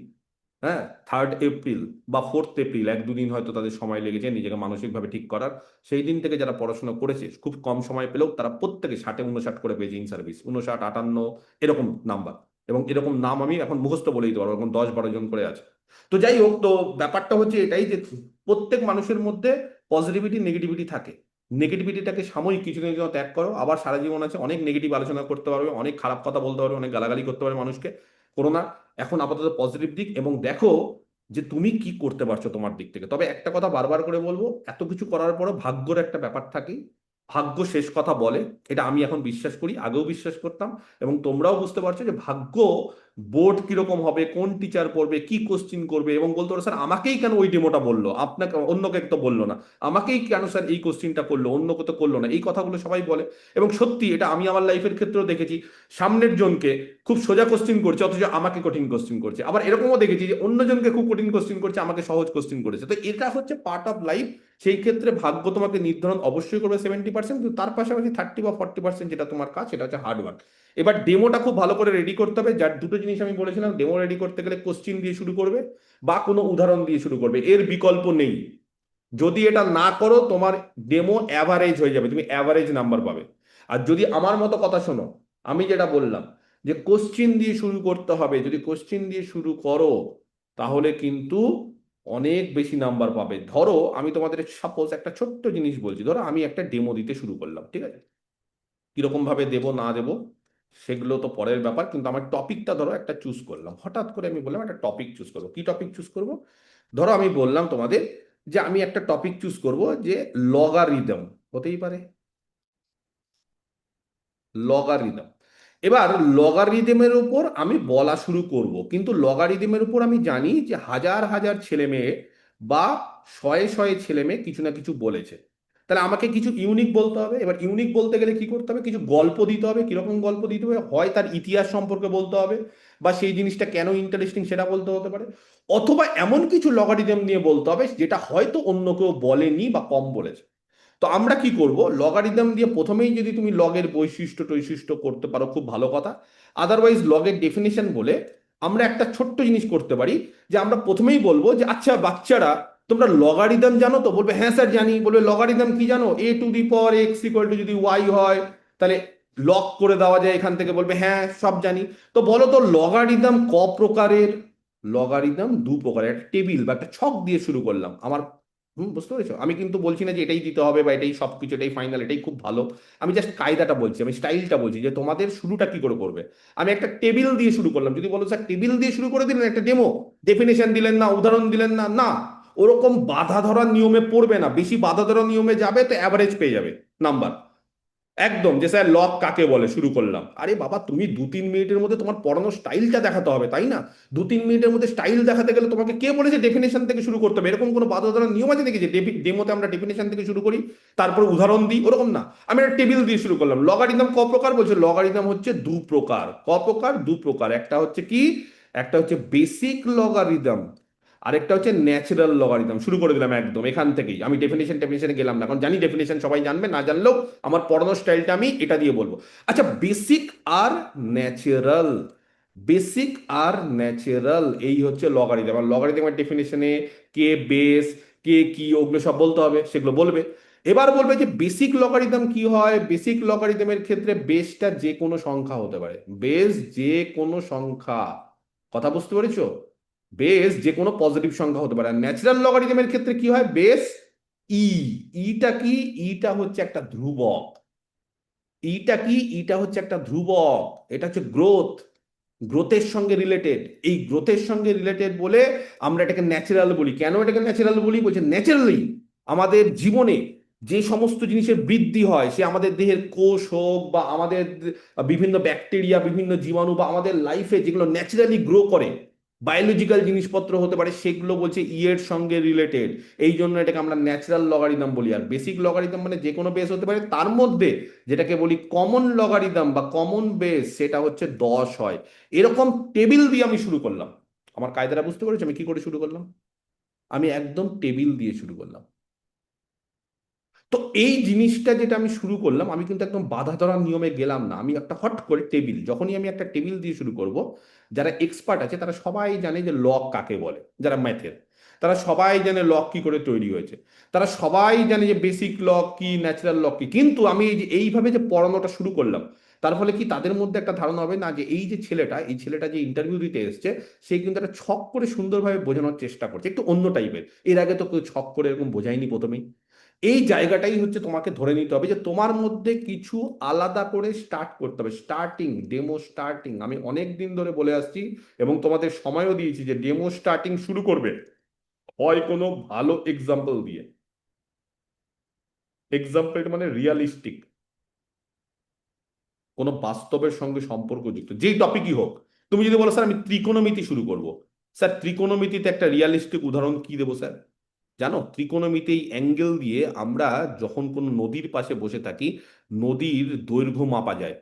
হ্যাঁ, 3 এপ্রিল বা 4 এপ্রিল, 1-2 দিন হয়তো তাদের সময় লেগেছে নিজেকে মানসিকভাবে ঠিক করার, সেই দিন থেকে যারা পড়াশোনা করেছে খুব কম সময় পেলেও তারা প্রত্যেকে 60-59 করে পেয়েছে ইন সার্ভিস, 59, 58 এরকম নাম্বার। এবং এরকম নাম আমি এখন মুখস্থ বলে দিতে পারবো, এরকম 10-12 জন করে আছে। তো যাই হোক, তো ব্যাপারটা হচ্ছে এটাই যে প্রত্যেক মানুষের মধ্যে পজিটিভিটি নেগেটিভিটি থাকে। নেগেটিভিটিটাকে সাময়িক কিছুদিনের জন্য ত্যাগ করো, আবার সারা জীবন আছে, অনেক নেগেটিভ আলোচনা করতে পারবে, অনেক খারাপ কথা বলতে পারবে, অনেক গালাগালি করতে পারবে মানুষকে, করো না। এখন আপাতত পজিটিভ দিক, এবং দেখো যে তুমি কি করতে পারছো তোমার দিক থেকে। তবে একটা কথা বারবার করে বলবো, এত কিছু করার পরও ভাগ্যর একটা ব্যাপার থাকে, ভাগ্য শেষ কথা বলে, এটা আমি এখন বিশ্বাস করি, আগেও বিশ্বাস করতাম। এবং তোমরাও বুঝতে পারছো যে ভাগ্য, বোর্ড কিরকম হবে, কোন টিচার পড়বে, কি কোশ্চিন করবে, এবং বলতে পারো স্যার আমাকেই কেন ওই ডেমোটা বললো, আপনাকে অন্যকে তো বললো না, আমাকেই কেন স্যার এই কোশ্চিনটা করলো, অন্যকে তো করলো না, এই কথাগুলো সবাই বলে। এবং সত্যি এটা আমি আমার লাইফের ক্ষেত্রেও দেখেছি, সামনের জনকে খুব সোজা কোশ্চিন করছে অথচ আমাকে কঠিন কোশ্চিন করছে, আবার এরকমও দেখেছি যে অন্যজনকে খুব কঠিন কোশ্চিন করছে, আমাকে সহজ কোশ্চিন করেছে। তো এটা হচ্ছে পার্ট অফ লাইফ। সেই ক্ষেত্রে ভাগ্য তোমাকে নির্ধারণ অবশ্যই করবে 70%, কিন্তু তার পাশাপাশি 30 বা 40% যেটা তোমার কাজ, সেটা হচ্ছে হার্ডওয়ার্ক। এবার ডেমোটা খুব ভালো করে রেডি করতে হবে, যার দুটো জিনিস আমি বলেছিলাম, ডেমো রেডি করতে গেলে কোশ্চিন দিয়ে শুরু করবে বা কোনো উদাহরণ দিয়ে শুরু করবে, এর বিকল্প নেই। যদি এটা না করো তোমার ডেমো অ্যাভারেজ হয়ে যাবে, তুমি অ্যাভারেজ নাম্বার পাবে। আর যদি আমার মতো কথা শোনো, আমি যেটা বললাম যে কোশ্চিন দিয়ে শুরু করতে হবে, যদি কোশ্চিন দিয়ে শুরু করো তাহলে কিন্তু অনেক বেশি নাম্বার পাবে। ধরো আমি তোমাদের সাপোজ একটা ছোট্ট জিনিস বলছি, ধরো আমি একটা ডেমো দিতে শুরু করলাম, ঠিক আছে, কিরকম ভাবে দেবো না দেবো সেগুলো তো পরের ব্যাপার, কিন্তু আমার টপিকটা ধরো একটা চুজ করলাম, হঠাৎ করে আমি বললাম একটা টপিক চুজ করবো। কি টপিক চুজ করব? ধরো আমি বললাম তোমাদের যে আমি একটা টপিক চুজ করব যে লগারিদম, হতেই পারে লগারিদম। এবার লগারিদমের উপর আমি বলা শুরু করব, কিন্তু লগারিদমের উপর আমি জানি যে হাজার হাজার ছেলে মেয়ে বা শয়ে শয়ে ছেলে মেয়ে কিছু না কিছু বলেছে, তাহলে আমাকে কিছু ইউনিক বলতে হবে। এবার ইউনিক বলতে গেলে কি করতে হবে, কিছু গল্প দিতে হবে। কিরকম গল্প দিতে হবে? হয় তার ইতিহাস সম্পর্কে বলতে হবে, বা সেই জিনিসটা কেন ইন্টারেস্টিং সেটা বলতে হতে পারে, অথবা এমন কিছু লগারিদম নিয়ে বলতে হবে যেটা হয়তো অন্য কেউ বলেনি বা কম বলেছে। তো আমরা কি করব, লগারিদম দিয়ে প্রথমেই যদি তুমি লগের বৈশিষ্ট্য টৈশিষ্ট্য করতে পারো খুব ভালো কথা। আদারওয়াইজ লগের ডেফিনেশন বলে আমরা একটা ছোট্ট জিনিস করতে পারি, যে আমরা প্রথমেই বলবো যে আচ্ছা বাচ্চারা, তোমরা লগারিদম জানো তো? বলবে হ্যাঁ স্যার জানি। বলবে লগারিদম কি জানো? a to the power x to যদি ওয়াই হয় তাহলে লগ করে দেওয়া যায় এখান থেকে। বলবে হ্যাঁ সব জানি। তো বলো তো লগারিদম ক প্রকারের? লগারিদম 2 প্রকারের। একটা টেবিল বা একটা ছক দিয়ে শুরু করলাম আমার। বুঝতে পেরেছো? আমি কিন্তু বলছি না যে এটাই দিতে হবে বা এটাই সবকিছু, এটাই ফাইনাল, এটাই খুব ভালো। আমি জাস্ট কায়দাটা বলছি, আমি স্টাইলটা বলছি যে তোমাদের শুরুটা কি করে করবে। আমি একটা টেবিল দিয়ে শুরু করলাম, যদি বলো স্যার টেবিল দিয়ে শুরু করে দিলেন একটা ডেমো, ডেফিনেশন দিলেন না, উদাহরণ দিলেন না, না, ওরকম বাধা ধরার নিয়মে পড়বে না। বেশি বাধা ধরার নিয়মে যাবে তো অ্যাভারেজ পেয়ে যাবে নাম্বার। একদম যে স্যার লক কাকে বলে শুরু করলাম, আরে বাবা তুমি 2-3 মিনিটের মধ্যে তোমার পড়ানোর স্টাইলটা দেখাতে হবে, তাই না? 2-3 মিনিটের মধ্যে স্টাইল দেখাতে গেলে তোমাকে কে বলেছে ডেফিনেশন থেকে শুরু করতে হবে? এরকম কোনো বাধা ধরার নিয়ম আছে নাকি যে ডেমোতে আমরা ডেফিনেশন থেকে শুরু করি তারপর উদাহরণ দিই? ওরকম না। আমি একটা টেবিল দিয়ে শুরু করলাম। লগারিদম ক প্রকার বলছে? লগারিদম হচ্ছে 2 প্রকার। ক প্রকার? 2 প্রকার। একটা হচ্ছে কি, একটা হচ্ছে বেসিক লগারিদম, আরেকটা হচ্ছে ন্যাচারাল লগারিদম। শুরু করে দিলাম একদম এখান থেকেই, আমি ডেফিনেশনে গেলাম না, কারণ জানি ডেফিনেশন সবাই জানবে, না জানলেও আমার পড়ানোর স্টাইলটা আমি এটা দিয়ে বলবো। আচ্ছা, বেসিক আর ন্যাচারাল, বেসিক আর ন্যাচারাল, এই হচ্ছে লগারিদম। আর লগারিদমের ডেফিনেশনে কে বেস, কে কি, ওগুলো সব বলতে হবে, সেগুলো বলবে। এবার বলবে যে বেসিক লগারিদম কি হয়। বেসিক লগারিদমের ক্ষেত্রে বেসটা যে কোনো সংখ্যা হতে পারে, বেস যে কোনো সংখ্যা, কথা বুঝতে পেরেছো? বেস যে কোনো পজিটিভ সংখ্যা হতে পারে। আর ন্যাচারাল লগারিদমের ক্ষেত্রে কি হয়, বেস ই। ইটা কি? ইটা হচ্ছে একটা ধ্রুবক। ইটা কি, ইটা হচ্ছে একটা ধ্রুবক, এটা হচ্ছে গ্রোথ, গ্রোথের সঙ্গে রিলেটেড। এই গ্রোথের সঙ্গে রিলেটেড বলে আমরা এটাকে ন্যাচারাল বলি। কেন এটাকে ন্যাচারাল বলি? বলছে ন্যাচারালি আমাদের জীবনে যে সমস্ত জিনিসের বৃদ্ধি হয়, সে আমাদের দেহের কোষ হোক বা আমাদের বিভিন্ন ব্যাকটেরিয়া, বিভিন্ন জীবাণু, বা আমাদের লাইফে যেগুলো ন্যাচারালি গ্রো করে, বায়োলজিক্যাল জিনিসপত্র হতে পারে, সেগুলো বলছে এর সঙ্গে রিলেটেড। এই জন্য এটাকে আমরা ন্যাচারাল লগারিদম বলি। আর বেসিক লগারিদম মানে যে কোনো বেস হতে পারে, তার মধ্যে যেটাকে বলি কমন লগারিদম বা কমন বেস, সেটা হচ্ছে 10 হয়। এরকম টেবিল দিয়ে আমি শুরু করলাম। আমার কায়দাটা বুঝতে পেরেছি আমি কি করে শুরু করলাম? আমি একদম টেবিল দিয়ে শুরু করলাম। তো এই জিনিসটা যেটা আমি শুরু করলাম, আমি কিন্তু একদম বাধা ধরার নিয়মে গেলাম না। আমি একটা হট করে টেবিল, যখনই আমি একটা টেবিল দিয়ে শুরু করব, যারা এক্সপার্ট আছে তারা সবাই জানে যে লগ কাকে বলে, যারা ম্যাথের, তারা সবাই জানে লগ কি করে তৈরি হয়েছে, তারা সবাই জানে যে বেসিক লগ কি, ন্যাচারাল লগ কি। কিন্তু আমি এই যে এইভাবে যে পড়ানোটা শুরু করলাম, তার ফলে কি তাদের মধ্যে একটা ধারণা হবে না যে এই যে ছেলেটা, এই ছেলেটা যে ইন্টারভিউ দিতে এসছে, সে কিন্তু একটা ছক করে সুন্দরভাবে বোঝানোর চেষ্টা করছে, একটু অন্য টাইপের। এর আগে তো কেউ ছক করে এরকম বোঝায়নি প্রথমেই। এই জায়গাটাই হচ্ছে তোমাকে ধরে নিতে হবে যে তোমার মধ্যে কিছু আলাদা করে স্টার্ট করতে হবে। স্টার্টিং, ডেমো স্টার্টিং, আমি অনেক দিন ধরে বলে আসছি এবং তোমাদের সময়ও দিয়েছি যে ডেমো স্টার্টিং শুরু করবে হয় কোনো ভালো এক্সাম্পল দিয়ে। এক্সাম্পল মানে রিয়ালিস্টিক, কোনো বাস্তবের সঙ্গে সম্পর্কযুক্ত যেই টপিকই হোক। তুমি যদি বলো স্যার আমি ত্রিকোণমিতি শুরু করব, স্যার ত্রিকোণমিতিতে একটা রিয়ালিস্টিক উদাহরণ কি দেবো স্যার? জানো, ত্রিকোণমিতি অ্যাঙ্গেল দিয়ে আমরা যখন কোনো নদীর পাশে বসে থাকি, নদীর দৈর্ঘ্য মাপা যায়।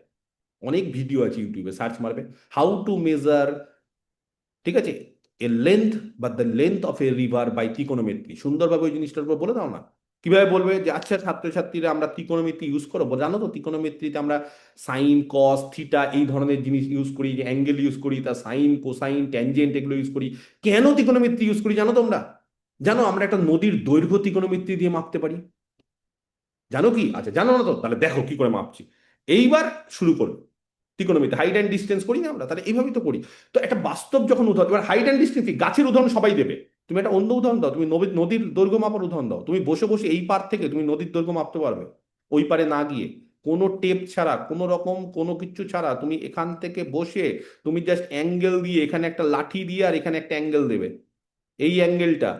অনেক ভিডিও আছে ইউটিউবে, সার্চ মারবে হাউ টু মেজার, ঠিক আছে, এ লেন্থ বা the length of a river by ত্রিকোণমিতি। সুন্দরভাবে ওই জিনিসটার উপর বলে দাও না। কিভাবে বলবে যে আচ্ছা ছাত্রছাত্রীরা আমরা ত্রিকোণমিতি ইউজ করো? জানো তো ত্রিকোণমিতিতে আমরা সাইন, কস, থিটা এই ধরনের জিনিস ইউজ করি, যে অ্যাঙ্গেল ইউজ করি, তা সাইন, কোসাইন, ট্যানজেন্ট এগুলো ইউজ করি। কেন ত্রিকোণমিতি ইউজ করি জানো তোমরা? জানো আমরা একটা নদীর দৈর্ঘ্য ত্রিকোণমিতি দিয়ে মাপতে পারি। জানো কি? আচ্ছা জানো না তো, তাহলে দেখো কি করে মাপছি। এইবার শুরু করো। ত্রিকোণমিতি হাইট অ্যান্ড ডিস্টেন্স করি না আমরা? তাহলে এইভাবেই তো করি। তো একটা বাস্তব যখন উদাহরণ, এবার হাইট অ্যান্ড ডিস্টেন্স গাছের উদাহরণ সবাই দেবে, তুমি একটা অন্য উদাহরণ দাও। তুমি নদীর দৈর্ঘ্য মাপার উদাহরণ দাও। তুমি বসে বসে এই পার থেকে তুমি নদীর দৈর্ঘ্য মাপতে পারবে, ওই পারে না গিয়ে, কোনো টেপ ছাড়া, কোনো রকম কোনো কিছু ছাড়া। তুমি এখান থেকে বসে তুমি জাস্ট অ্যাঙ্গেল দিয়ে, এখানে একটা লাঠি দিয়ে আর এখানে একটা অ্যাঙ্গেল দেবে, এই অ্যাঙ্গেলটা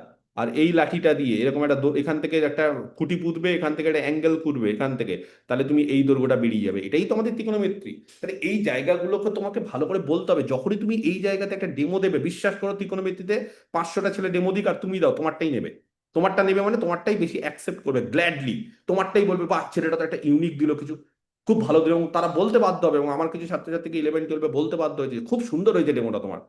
আর এই লাঠিটা দিয়ে এরকম একটা এখান থেকে একটা খুঁটি পুঁতবে, এখান থেকে একটা অ্যাঙ্গেল করবে এখান থেকে, তাহলে তুমি এই দৈর্ঘ্যটা বেরিয়ে যাবে। এটাই তো আমাদের ত্রিকোণমিত্রি। তাহলে এই জায়গাগুলোকে তোমাকে ভালো করে বলতে হবে। যখনই তুমি এই জায়গাতে একটা ডেমো দেবে, বিশ্বাস করো ত্রিকোণমিতিতে 500টা ছেলে ডেমো দিক আর তুমি দাও, তোমারটাই নেবে। তোমারটা নেবে মানে তোমারটাই বেশি অ্যাকসেপ্ট করবে গ্ল্যাডলি। তোমারটাই বলবে বাহ ছেলেটা তো একটা ইউনিক দিল কিছু, খুব ভালো দিল। এবং তারা বলতে বাধ্য হবে, এবং আমার কিছু ছাত্রছাত্রীকে 11-12 বলতে বাধ্য হয়েছে খুব সুন্দর হয়েছে ডেমোটা তোমার,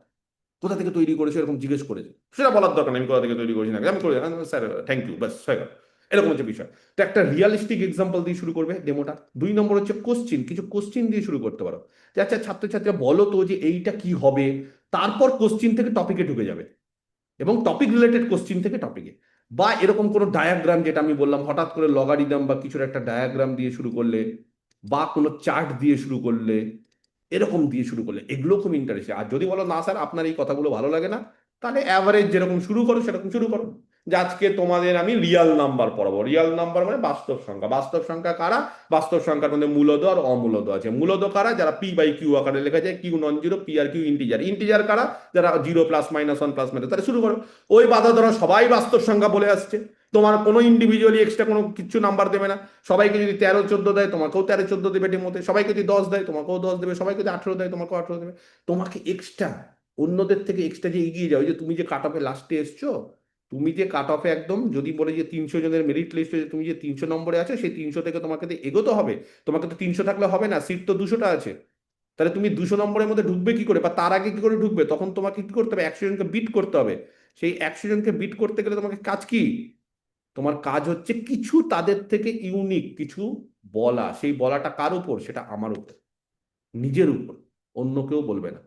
কোথা থেকে তৈরি করেছো এরকম জিজ্ঞেস করেছে। সেটা বলার দরকার নেই আমি কোথা থেকে তৈরি করেছি না, আমি করে স্যার থ্যাংক ইউ, ব্যাস হয়ে গেল। এরকম হচ্ছে বিষয়। তো একটা রিয়ালিস্টিক এক্সাম্পল দিয়ে শুরু করবে ডেমোটা। 2 নম্বর হচ্ছে কোশ্চিন, কিছু কোশ্চিন দিয়ে শুরু করতে পারো। যে আচ্ছা ছাত্রছাত্রীরা বলো তো যে এইটা কি হবে। তারপর কোশ্চিন থেকে টপিকে ঢুকে যাবে, এবং টপিক রিলেটেড কোশ্চিন থেকে টপিকে। বা এরকম কোনো ডায়াগ্রাম, যেটা আমি বললাম হঠাৎ করে লগারিদম বা কিছুর একটা ডায়াগ্রাম দিয়ে শুরু করলে, বা কোনো চার্ট দিয়ে শুরু করলে, এরকম দিয়ে শুরু করলে এগুলো খুব ইন্টারেস্টিং। আর যদি বলো না স্যার আপনার এই কথাগুলো ভালো লাগে না, তাহলে অ্যাভারেজ যেরকম শুরু করো সেরকম শুরু করো। যে আজকে তোমাদের আমি রিয়াল নাম্বার পড়াবো। রিয়াল নাম্বার মানে বাস্তব সংখ্যা। বাস্তব সংখ্যা কারা? বাস্তব সংখ্যার মধ্যে মূলদ আর অমূলদ আছে। মূলদ কারা? যারা পি বাই কিউ আকারে লেখা যায়, Q non zero, P R Q integer. Integer কারা? যারা zero plus minus one plus minus. তাহলে শুরু করো। ওই বাধা ধরা সবাই বাস্তব সংখ্যা বলে আসছে, তোমার কোনো ইন্ডিভিজুয়ালি এক্সট্রা কোনো কিছু নাম্বার দেবে না। সবাইকে যদি 13-14 দেয় তোমাকেও 13-14 দেবে ডেমোতে, সবাইকে যদি 10 দেয় তোমাকেও 10 দেবে, সবাইকে যদি 18 দেয় তোমাকেও 18 দেবে। তোমাকে এক্সট্রা, অন্যদের থেকে এক্সট্রা যে এগিয়ে যাও, যে তুমি যে কাট অফে লাস্টে এসছো, তুমি যে কাট অফে একদম, যদি বলে যে 300 জনের মেরিট লিস্টে তুমি যে 300 নম্বরে আছে, সেই 300 থেকে তোমাকে তো এগোতে হবে। তোমাকে তো 300 থাকলে হবে না, সিট তো 200টা আছে। তাহলে তুমি 200 নম্বরের মধ্যে ঢুকবে কি করে, বা তার আগে কি করে ঢুকবে? তখন তোমাকে কি করতে হবে? 100 জনকে বিট করতে হবে। সেই 100 জনকে বিট করতে গেলে তোমাকে কাজ কি? তোমার কাজ হচ্ছে কিছু তাদের থেকে ইউনিক কিছু বলা। সেই বলাটা কার উপর? সেটা আমার উপর, নিজের উপর, অন্য কেউ বলবে না।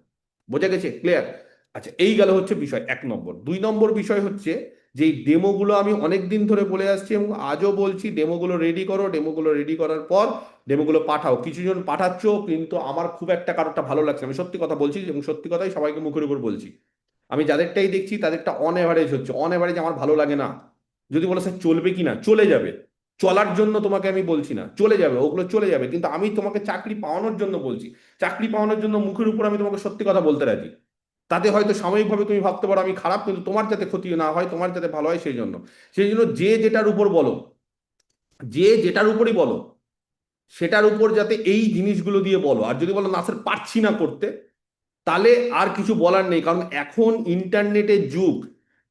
বোঝা গেছে? ক্লিয়ার? আচ্ছা এই গেল হচ্ছে বিষয় 1 নম্বর। 2 নম্বর বিষয় হচ্ছে যে এই ডেমোগুলো আমি অনেক দিন ধরে বলে আসছি এবং আজও বলছি, ডেমোগুলো রেডি করো। ডেমোগুলো রেডি করার পর ডেমোগুলো পাঠাও। কিছু জন পাঠাচ্ছ, কিন্তু আমার খুব একটা কারোরটা ভালো লাগছে না। আমি সত্যি কথা বলছি এবং সত্যি কথাই সবাইকে মুখের উপর বলছি। আমি যাদেরটাই দেখছি তাদেরটা অন এভারেজ হচ্ছে। অন এভারেজ আমার ভালো লাগে না। যদি বলো স্যার চলবে কি না, চলে যাবে। চলার জন্য তোমাকে আমি বলছি না, চলে যাবে ওগুলো চলে যাবে, কিন্তু আমি তোমাকে চাকরি পাওয়ানোর জন্য বলছি। চাকরি পাওয়ানোর জন্য মুখের উপর আমি তোমাকে সত্যি কথা বলতে রাজি। তাতে হয়তো সাময়িকভাবে তুমি ভাবতে পারো আমি খারাপ, কিন্তু তোমার যাতে ক্ষতি না হয়, তোমার যাতে ভালো হয় সেই জন্য। সেই জন্য যে যেটার উপর বলো, যে যেটার উপরই বলো, সেটার উপর যাতে এই জিনিসগুলো দিয়ে বলো। আর যদি বলো না স্যার পারছি না করতে, তাহলে আর কিছু বলার নেই, কারণ এখন ইন্টারনেটের যুগ।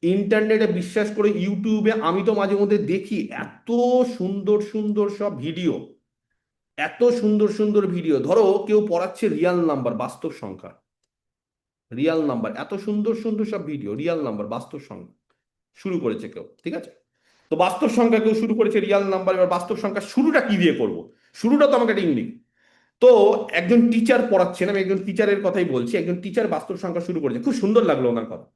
ইন্টারনেটে বিশ্বাস করে ইউটিউবে আমি তো মাঝে মধ্যে দেখি এত সুন্দর সুন্দর সব ভিডিও, এত সুন্দর সুন্দর ভিডিও। ধরো কেউ পড়াচ্ছে রিয়াল নাম্বার, বাস্তব সংখ্যা, রিয়াল নাম্বার, এত সুন্দর সুন্দর সব ভিডিও, রিয়াল নাম্বার বাস্তব সংখ্যা শুরু করেছে কেউ, ঠিক আছে? তো বাস্তব সংখ্যা কেউ শুরু করেছে, রিয়াল নাম্বার। এবার বাস্তব সংখ্যা শুরুটা কি দিয়ে করব? শুরুটা তো আমাকে একটা ইংলিশ। তো একজন টিচার পড়াচ্ছেন, আমি একজন টিচারের কথাই বলছি, একজন টিচার বাস্তব সংখ্যা শুরু করেছে, খুব সুন্দর লাগলো ওনার কথা।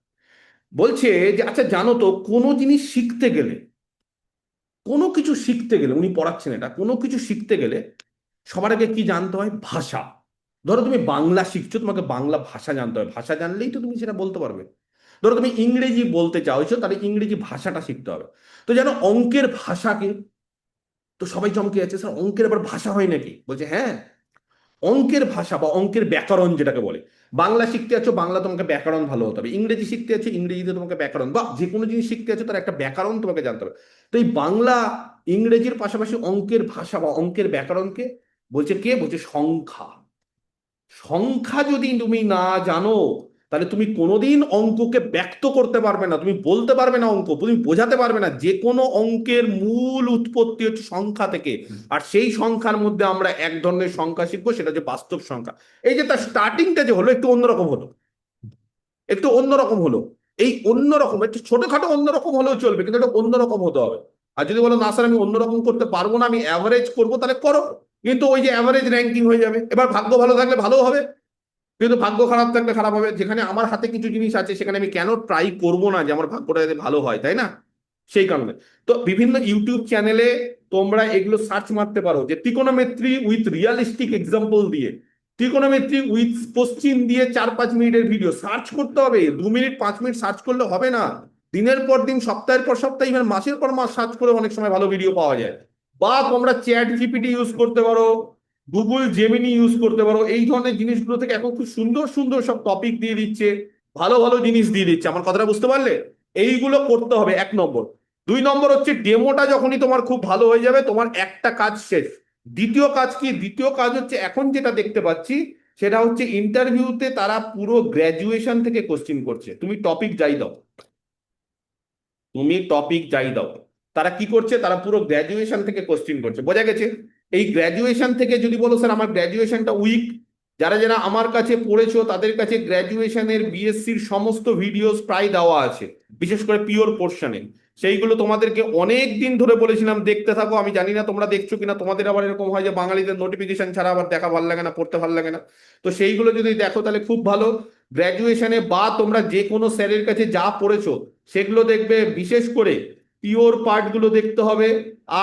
বলছে যে আচ্ছা জানো তো, কোনো জিনিস শিখতে গেলে, কোনো কিছু শিখতে গেলে, উনি পড়াচ্ছেন এটা, কোনো কিছু শিখতে গেলে সবার আগে কি জানতে হয়? ভাষা। ধরো তুমি বাংলা শিখছো, তোমাকে বাংলা ভাষা জানতে হয়, ভাষা জানলেই তো তুমি সেটা বলতে পারবে। ধরো তুমি ইংরেজি বলতে চাইছো, তাহলে ইংরেজি ভাষাটা শিখতে হবে। তো জানো অঙ্কের ভাষাকে, তো সবাই চমকে যাচ্ছে, স্যার অঙ্কের আবার ভাষা হয় নাকি? বলছে হ্যাঁ, অঙ্কের ভাষা বা অঙ্কের ব্যাকরণ যেটাকে বলে। বাংলা শিখতে যাচ্ছ, বাংলা তোমাকে ব্যাকরণ ভালো হতে হবে। ইংরেজি শিখতে যাচ্ছ, ইংরেজিতে তোমাকে ব্যাকরণ, বা যে কোনো জিনিস শিখতে যাচ্ছ তার একটা ব্যাকরণ তোমাকে জানতে হবে। তো এই বাংলা ইংরেজির পাশাপাশি অঙ্কের ভাষা বা অঙ্কের ব্যাকরণকে বলছে কে? বলছে সংখ্যা। সংখ্যা যদি তুমি না জানো, তাহলে তুমি কোনোদিন অঙ্ককে ব্যক্ত করতে পারবে না, তুমি বলতে পারবে না অঙ্ক, তুমি বোঝাতে পারবে না। যে কোনো অঙ্কের মূল উৎপত্তি হচ্ছে সংখ্যা থেকে। আর সেই সংখ্যার মধ্যে আমরা এক ধরনের সংখ্যা শিখবো, সেটা হচ্ছে বাস্তব সংখ্যা। এই যে তার স্টার্টিংটা যে হলো একটু অন্যরকম হলো, একটু অন্যরকম হলো। এই অন্যরকম একটু ছোটখাটো অন্যরকম হলেও চলবে, কিন্তু এটা অন্যরকম হতে হবে। আর যদি বলো না স্যার আমি অন্যরকম করতে পারবো না, আমি অ্যাভারেজ করবো, তাহলে করো। কিন্তু ওই যে অ্যাভারেজ র্যাঙ্কিং হয়ে যাবে। এবার ভাগ্য ভালো থাকলে ভালো হবে, কিন্তু ভাগ্য খারাপ থাকলে খারাপ হবে। যেখানে আমার হাতে কিছু জিনিস আছে, সেখানে আমি কেন ট্রাই করব না যে আমার ভাগ্যটা যাতে ভালো হয়, তাই না? সেই কারণে তো বিভিন্ন ইউটিউব চ্যানেলে তোমরা এগুলো সার্চ মারতে পারো, যে ত্রিকোণমিতি উইথ রিয়ালিস্টিক এক্সাম্পল দিয়ে, ত্রিকোণমিতি উইথ কোশ্চিন দিয়ে 4-5 মিনিটের ভিডিও সার্চ করতে হবে। 2 মিনিট 5 মিনিট সার্চ করলে হবে না। দিনের পর দিন, সপ্তাহের পর সপ্তাহ, ইভেন মাসের পর মাস সার্চ করে অনেক সময় ভালো ভিডিও পাওয়া যায়। বা তোমরা চ্যাট জিপিটি ইউজ করতে পারো, গুগল জেমিনি ইউজ করতে পারো। এই ধরনের জিনিসগুলো থেকে এখন খুব সুন্দর সুন্দর সব টপিক দিয়ে দিচ্ছে, ভালো ভালো জিনিস দিয়ে দিচ্ছে। আমার কথাটা বুঝতে পারলে? এইগুলো করতে হবে 1 নম্বর। 2 নম্বর হচ্ছে ডেমোটা যখনই তোমার খুব ভালো হয়ে যাবে, তোমার একটা কাজ শেষ। দ্বিতীয় কাজ কি? দ্বিতীয় কাজ হচ্ছে এখন যেটা দেখতে পাচ্ছি, সেটা হচ্ছে ইন্টারভিউতে তারা পুরো গ্র্যাজুয়েশন থেকে কোশ্চিন করছে। তুমি টপিক যাই দাও, তুমি টপিক যাই দাও, তারা কি করছে? তারা পুরো গ্র্যাজুয়েশন থেকে কোশ্চিন করছে। বোঝা গেছে? এই গ্র্যাজুয়েশন থেকে যদি বলো স্যার আমার গ্র্যাজুয়েশনটা উইক, যারা যারা আমার কাছে পড়েছো তাদের কাছে গ্র্যাজুয়েশনের বিএসসির সমস্ত ভিডিওস প্রায় দেওয়া আছে, বিশেষ করে পিওর পোর্শনে। সেইগুলো তোমাদেরকে অনেক দিন ধরে বলেছিলাম দেখতে থাকো। আমি জানি না তোমরা দেখছো কিনা, তোমাদের আবার এরকম হয় যে বাঙালিদের নোটিফিকেশন ছাড়া আবার দেখা ভালো লাগে না, পড়তে ভালো লাগে না। তো সেইগুলো যদি দেখো তাহলে খুব ভালো। গ্র্যাজুয়েশনে বা তোমরা যে কোনো স্যারের কাছে যা পড়েছো সেগুলো দেখবে, বিশেষ করে পিওর পার্টগুলো দেখতে হবে।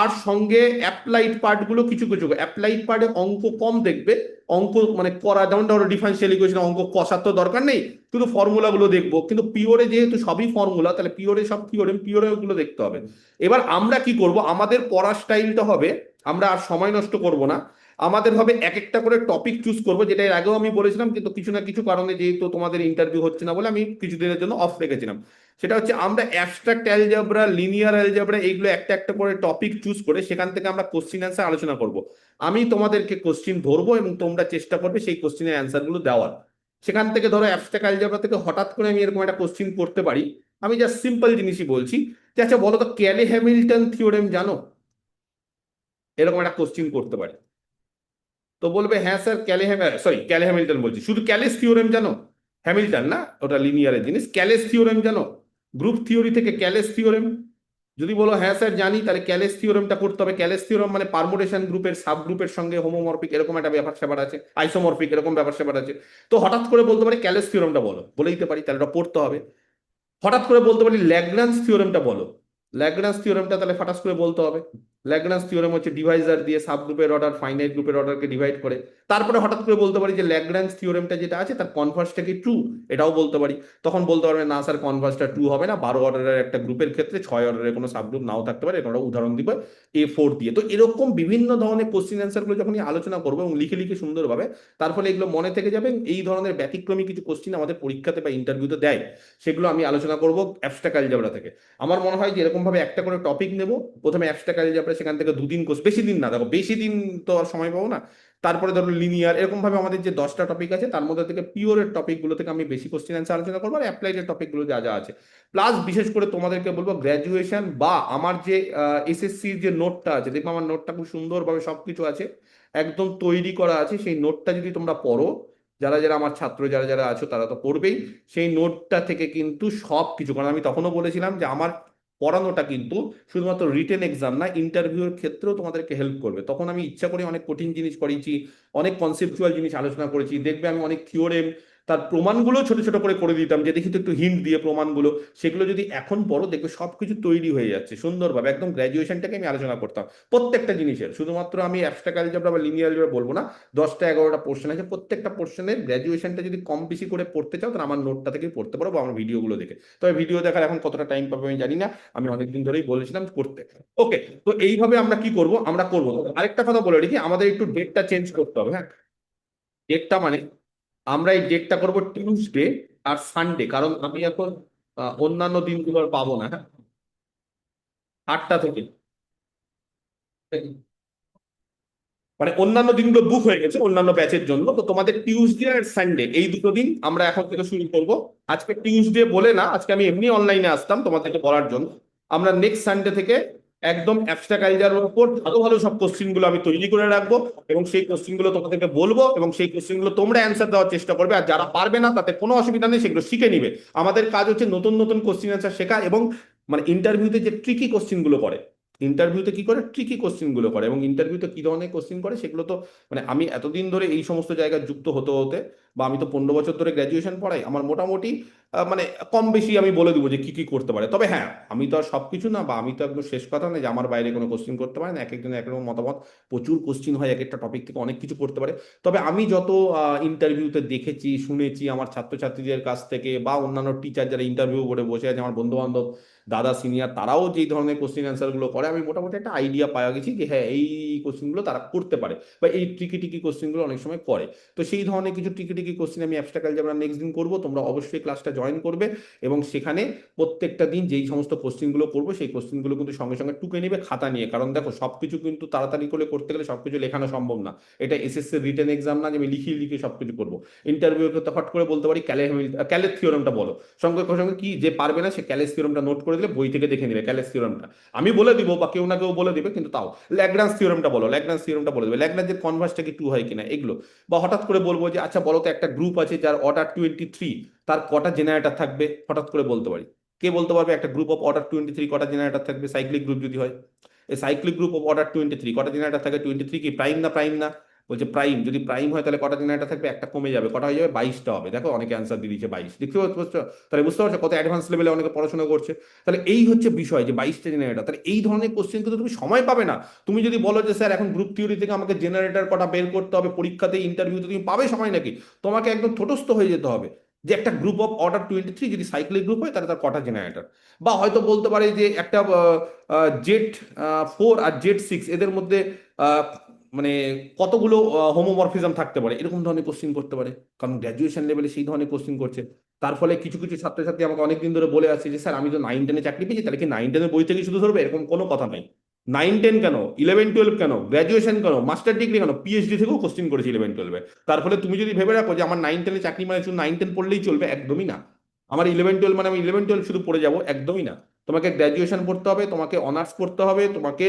আর সঙ্গে অ্যাপ্লাইড পার্টগুলো, কিছু কিছু অ্যাপ্লাইড পার্টে অঙ্ক কম দেখবে। অঙ্ক মানে করা, যেমন ধরো ডিফারেন্সিয়াল ইকুয়েশন অঙ্ক কষার তো দরকার নেই, শুধু ফর্মুলাগুলো দেখবো। কিন্তু পিওরে যেহেতু সবই ফর্মুলা, তাহলে পিওরে সব থিওরেম, পিওরে ওগুলো দেখতে হবে। এবার আমরা কি করব? আমাদের পড়ার স্টাইলটা হবে, আমরা আর সময় নষ্ট করব না। আমাদের হবে এক একটা করে টপিক চুজ করব, যেটা এর আগেও আমি বলেছিলাম, কিন্তু কিছু না কিছু কারণে যেহেতু তোমাদের ইন্টারভিউ হচ্ছে না বলে আমি কিছুদিনের জন্য অফ রেখেছিলাম। সেটা হচ্ছে আমরা অ্যাবস্ট্রাক্ট অ্যালজেব্রা, লিনিয়ার অ্যালজেব্রা, এইগুলো একটা একটা করে টপিক চুজ করে সেখান থেকে আমরা কোশ্চিন অ্যান্সার আলোচনা করব। আমি তোমাদেরকে কোশ্চিন ধরবো এবং তোমরা চেষ্টা করবে সেই কোশ্চিনের অ্যান্সার গুলো দেওয়ার। সেখান থেকে ধরো অ্যাবস্ট্রাক্ট অ্যালজেব্রা থেকে হঠাৎ করে আমি এরকম একটা কোশ্চিন করতে পারি। আমি জাস্ট সিম্পল জিনিসই বলছি, যে আচ্ছা বলো তো ক্যালে হ্যামিল্টন থিওরেম জানো? এরকম একটা কোশ্চিন করতে পারি। তো বলবে হ্যাঁ স্যার ক্যালে হ্যামিল্টন বলছি, শুধু ক্যালেস থিওরেম জানো? হ্যামিল্টন না, ওটা লিনিয়ারের জিনিস। ক্যালেস থিওরেম জানো? গ্রুপ থিওরি থেকে ক্যালেস থিওরেম। যদি বলো হ্যাঁ স্যার জানি, তাহলে ক্যালেস থিওরেমটা করতে হবে। ক্যালেস থিওরেম মানে পারমুটেশন গ্রুপের সাব গ্রুপের সঙ্গে হোমোমরফিক এরকম একটা ব্যাপার স্যাপার আছে, আইসোমরফিক এরকম ব্যাপার স্যাপার আছে। তো হঠাৎ করে বলতে পারি ক্যালেস থিওরেমটা বলো, বলে দিতে পারি, তাহলে ওটা পড়তে হবে। হঠাৎ করে বলতে পারি ল্যাগ্রাঞ্জ থিওরেমটা বলো, ল্যাগ্রাঞ্জ থিওরেমটা তাহলে হঠাৎ করে বলতে হবে। ল্যাগ্রাঞ্জ থিওরেম হচ্ছে ডিভাইজার দিয়ে সাব গ্রুপের অর্ডার ফাইনাইট গ্রুপের অর্ডারকে ডিভাইড করে। তারপরে হঠাৎ করে বলতে পারি যে ল্যাগ্রাঞ্জ থিওরেমটা যেটা আছে তার কনভার্সটা কি ট্রু, এটাও বলতে পারি। তখন বলতে পারবে না স্যার কনভার্সটা ট্রু হবে না, 12 অর্ডারের একটা গ্রুপের ক্ষেত্রে 6 অর্ডারের কোনো সাবগ্রুপ নাও থাকতে পারে, এটা আমরা উদাহরণ দিব A4 দিয়ে। তো এরকম বিভিন্ন ধরনের কোশ্চিন অ্যান্সারগুলো যখনই আলোচনা করবো এবং লিখে লিখে সুন্দরভাবে, তার ফলে এগুলো মনে থেকে যাবে। এই ধরনের ব্যতিক্রমী কিছু কোশ্চিন আমাদের পরীক্ষাতে বা ইন্টারভিউতে দেয়, সেগুলো আমি আলোচনা করবো অ্যাবস্ট্রাক্ট অ্যালজেব্রা থেকে। আমার মনে হয় যে এরকম ভাবে একটা করে টপিক নেব, প্রথমে অ্যাবস্ট্রাক্ট অ্যালজেব্রা, সেখান থেকে দুদিন কোর্স, বেশি দিন না, দেখো বেশি দিন তো আর সময় পাবো না। তারপরে ধরো লিনিয়ার, এরকম ভাবে আমাদের যে 10টা টপিক আছে তার মধ্যে থেকে পিওরের টপিক গুলো থেকে আমি বেশি কোশ্চেন অ্যান্সার আলোচনা করবো, আর অ্যাপ্লাইড টপিক গুলো যা যা আছে। প্লাস বিশেষ করে তোমাদেরকে বলবো গ্র্যাজুয়েশন বা আমার যে এসএসসির যে নোটটা আছে, দেখবো আমার নোটটা খুব সুন্দরভাবে সবকিছু আছে, একদম তৈরি করা আছে। সেই নোটটা যদি তোমরা পড়ো, যারা যারা আমার ছাত্র যারা যারা আছো তারা তো পড়বেই, সেই নোটটা থেকে কিন্তু সব কিছু, কারণ আমি তখনও বলেছিলাম যে আমার পড়ানোটা কিন্তু শুধুমাত্র রিটেন এক্সাম না, ইন্টারভিউর ক্ষেত্রেও তোমাদেরকে হেল্প করবে। তখন আমি ইচ্ছা করে অনেক কঠিন জিনিস করিয়েছি, অনেক কনসেপচুয়াল জিনিস আলোচনা করেছি। দেখবে আমি অনেক থিওরেম, তার প্রমাণগুলো ছোট ছোট করে দিতাম, যে দেখি তো একটু হিন্ট দিয়ে প্রমাণগুলো, সেগুলো যদি এখন পড়ো দেখবে সবকিছু তৈরি হয়ে যাচ্ছে সুন্দরভাবে। একদম গ্র্যাজুয়েশনটাকে আমি আলোচনা করতাম প্রত্যেকটা জিনিসের, শুধুমাত্র আমি অ্যাবস্ট্রাক্ট অ্যালজেব্রা বা লিনিয়ার অ্যালজেব্রা বলবো না। 10টা 11টা পোর্শন আছে, প্রত্যেকটা পোর্শনের গ্র্যাজুয়েশনটা যদি কম বেশি করে পড়তে চাও তাহলে আমার নোটটা থেকে পড়তে পারো বা আমার ভিডিওগুলো দেখে। তবে ভিডিও দেখার এখন কতটা টাইম পাবে আমি জানি না, আমি অনেকদিন ধরেই বলেছিলাম করতে। ওকে, তো এইভাবে আমরা কি করব, আমরা করব। আরেকটা কথা বলে রেখি, আমাদের একটু ডেটটা চেঞ্জ করতে হবে, হ্যাঁ। ডেটটা মানে আমরা এই ডেটটা করব টিউসডে আর সানডে, কারণ আমি এখন অন্যান্য দিনগুলো আর পাবো না, হ্যাঁ। 8টা থেকে, মানে অন্যান্য দিনগুলো বুক হয়ে গেছে অন্যান্য ব্যাচের জন্য, তো তোমাদের টিউসডে আর সানডে এই দুটো দিন আমরা এখন থেকে শুরু করব। আজকে টিউসডে বলে না, আজকে আমি এমনি অনলাইনে আসতাম তোমাদেরকে বলার জন্য। আমরা নেক্সট সানডে থেকে একদম অ্যাবস্ট্রাক্ট আইডিয়ার উপর ভালো ভালো সব কোশ্চিন গুলো আমি তৈরি করে রাখবো, এবং সেই কোশ্চিন গুলো তোমাদেরকে বলবো, এবং সেই কোশ্চিন গুলো তোমরা অ্যান্সার দেওয়ার চেষ্টা করবে। আর যারা পারবে না তাতে কোনো অসুবিধা নেই, সেগুলো শিখে নিবে। আমাদের কাজ হচ্ছে নতুন নতুন কোশ্চিন অ্যান্সার শেখা, এবং মানে ইন্টারভিউতে যে ট্রিকি কোশ্চিন গুলো করে, ইন্টারভিউতে কি করে ট্রিকি কোশ্চিন গুলো করে, এবং ইন্টারভিউতে কি ধরনের কোশ্চিন করে সেগুলো তো, মানে আমি এতদিন ধরে এই সমস্ত জায়গায় যুক্ত হতে হতে, বা আমি তো 15 বছর ধরে গ্র্যাজুয়েশন পড়াই, আমার মোটামুটি মানে কম বেশি আমি বলে দেবো যে কি কি করতে পারে। তবে হ্যাঁ, আমি তো আর সবকিছু না, বা আমি তো একদম শেষ কথা না যে আমার বাইরে কোনো কোশ্চিন করতে পারে না, এক একজনের একরকম মতামত, প্রচুর কোশ্চিন হয়, এক একটা টপিক থেকে অনেক কিছু করতে পারে। তবে আমি যত ইন্টারভিউতে দেখেছি শুনেছি আমার ছাত্রছাত্রীদের কাছ থেকে, বা অন্যান্য টিচার যারা ইন্টারভিউ করে বসে আছে, আমার বন্ধু বান্ধব, দাদা সিনিয়র, তারাও যেই ধরনের কোশ্চিন অ্যান্সার গুলো করে, আমি মোটামুটি একটা আইডিয়া পাওয়া গেছি যে হ্যাঁ এই কোশ্চিন গুলো তারা করতে পারে, বা এই ট্রিকি টিকি কোশ্চিন গুলো অনেক সময় করে। তো সেই ধরনের কিছু ট্রিকি টিকি কোশ্চিন আমি অ্যাবস্ট্রাক্ট অ্যালজেব্রা নেক্সট দিন করবো, তোমরা অবশ্যই ক্লাসটা জয়েন করবে। এবং সেখানে প্রত্যেকটা দিন যেই সমস্ত কোশ্চিন গুলো করবো সেই কোশ্চিন গুলো কিন্তু সঙ্গে সঙ্গে টুকে নিবে খাতা নিয়ে, কারণ দেখো সবকিছু কিন্তু তাড়াতাড়ি করে করতে গেলে সবকিছু লেখানো সম্ভব না। এটা এসএসসি রিটেন এক্সাম না যে আমি লিখে লিখে সবকিছু করবো। ইন্টারভিউ তো হট করে বলতে পারি ক্যালের থিওরামটা বলো, সঙ্গে সঙ্গে কি যে পারবে না সে ক্যালের থিওরামটা নোট করে দিলে বই থেকে দেখে নিবে ক্যালের থিওরামটা, আমি বলে দিব বা কেউ না কেউ বলে দিবে, কিন্তু তাও ল্যাগ্রাঞ্জ থিওরামটা বলো, ল্যাগ্রাঞ্জ থিওরামটা বলে দেবে, ল্যাগ্রাঞ্জের কনভার্সটা কি টু হয় কিনা এগুলো। বা হঠাৎ করে বলবো যে আচ্ছা বলো তো একটা গ্রুপ আছে যার অর্ডার 23, তার কটা জেনারেটর থাকবে, হঠাৎ করে বলতে পারি। কে বলতে পারবে একটা গ্রুপ অফ অর্ডার 23 কটা জেনারেটর থাকবে, সাইক্লিক গ্রুপ যদি হয়? এই সাইক্লিক গ্রুপ অফ অর্ডার 23 কটা জেনারেটর থাকে? 23 কি প্রাইম না প্রাইম না? বলছে প্রাইম। যদি প্রাইম হয় তাহলে কটা জেনারেটর থাকবে? একটা কমে যাবে, কটা হয়ে যাবে? 22টা হবে। দেখো অনেকে অ্যান্সার দিয়ে দিচ্ছে 22, দেখতে পাচ্ছ? তাহলে বুঝতে পারছো কত অ্যাডভান্স লেভেলে অনেকে পড়াশোনা করছে। তাহলে এই হচ্ছে বিষয় যে 22টা জেনারেটর, তাহলে এই ধরনের কোশ্চেন কিন্তু তুমি সময় পাবে না। তুমি যদি বলো যে স্যার এখন গ্রুপ থিওরি থেকে আমাকে জেনারেটর কটা বের করতে হবে পরীক্ষাতে ইন্টারভিউতে, তুমি পাবে সময় নাকি? তোমাকে একদম ঠোঁটস্থ হয়ে যেতে হবে যে একটা গ্রুপ অফ অর্ডার 23 যদি সাইক্লিক গ্রুপ হয় তাহলে তার কটা জেনারেটর। বা হয়তো বলতে পারে যে একটা জেড 4 আর জেড 6 এদের মধ্যে আহ, মানে কতগুলো হোমোমরফিজম থাকতে পারে, এরকম ধরনের কোশ্চিন করতে পারে। কারণ গ্র্যাজুয়েশন লেভেলে সেই ধরনের কোশ্চিন করছে। তার ফলে কিছু কিছু ছাত্রছাত্রী আমাকে অনেকদিন ধরে বলে আসছে যে স্যার আমি তো 9-10-এ চাকরি পেয়েছি, তাহলে কি 9-10-এর বই থেকে শুধু ধরবে? এরকম কোনো কথা নাই। 9-10 কেন, 11-12 কেন, গ্র্যাজুয়েশন কেন, মাস্টার ডিগ্রি কেন, পিএইচডি থেকেও কোশ্চিন করেছি 11-12-এ। তার ফলে তুমি যদি ভেবে রাখো যে আমার 9-10-এ চাকরি মানে শুধু 9-10 পড়লেই চলবে, একদমই না। আমার 11-12 মানে আমি 11-12 শুধু পড়ে যাবো, একদমই না। তোমাকে গ্র্যাজুয়েশন পড়তে হবে, তোমাকে অনার্স পড়তে হবে, তোমাকে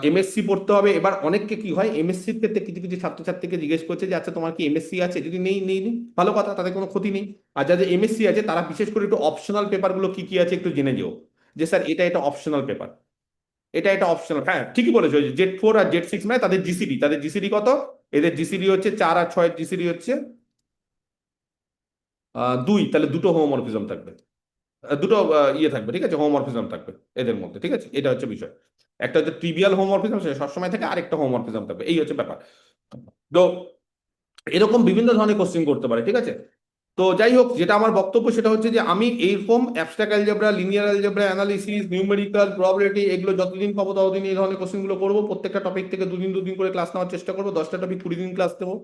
এমএসসি পড়তে হবে। এবার অনেককে কি হয়, এমএসসির ক্ষেত্রে কিছু কিছু ছাত্রছাত্রীকে জিজ্ঞেস করছে যে আচ্ছা তোমার কি এমএসসি আছে, যদি নেই নেই নেই, ভালো কথা, তাদের কোনো ক্ষতি নেই। আর যাদের এমএসসি আছে তারা বিশেষ করে একটু অপশনাল পেপারগুলো কি কি আছে একটু জেনে যেও, যে স্যার এটা এটা অপশনাল পেপার, এটা এটা অপশনাল। হ্যাঁ ঠিকই বলেছো, জেড 4 আর জেড 6 মানে তাদের জিসিডি কত? এদের জিসিডি হচ্ছে 4 আর 6, জিসিডি হচ্ছে 2, তাহলে দুটো হোমোমরফিজম থাকবে, দুটো ইয়ে থাকবে, ঠিক আছে, হোমোমরফিজম থাকবে এদের মধ্যে, ঠিক আছে, এটা হচ্ছে বিষয়। একটা হচ্ছে ট্রিভিয়াল হোমোমরফিজম, সেটা সবসময় থাকে, আরেকটা হোমোমরফিজম থাকবে, এই হচ্ছে ব্যাপার। তো এরকম বিভিন্ন ধরনের কোশ্চেন করতে পারে, ঠিক আছে? তো যাই হোক, যেটা আমার বক্তব্য সেটা হচ্ছে যে আমি এইরকম abstract algebra, linear algebra, analysis, numerical, probability, এগুলো যতদিন পাবো ততদিন এই ধরনের কোশ্চেনগুলো করবো। প্রত্যেকটা টপিক থেকে দুদিন দুদিন করে ক্লাস নেওয়ার চেষ্টা করবো। 10টা টপিক 20 দিন ক্লাস দেবো,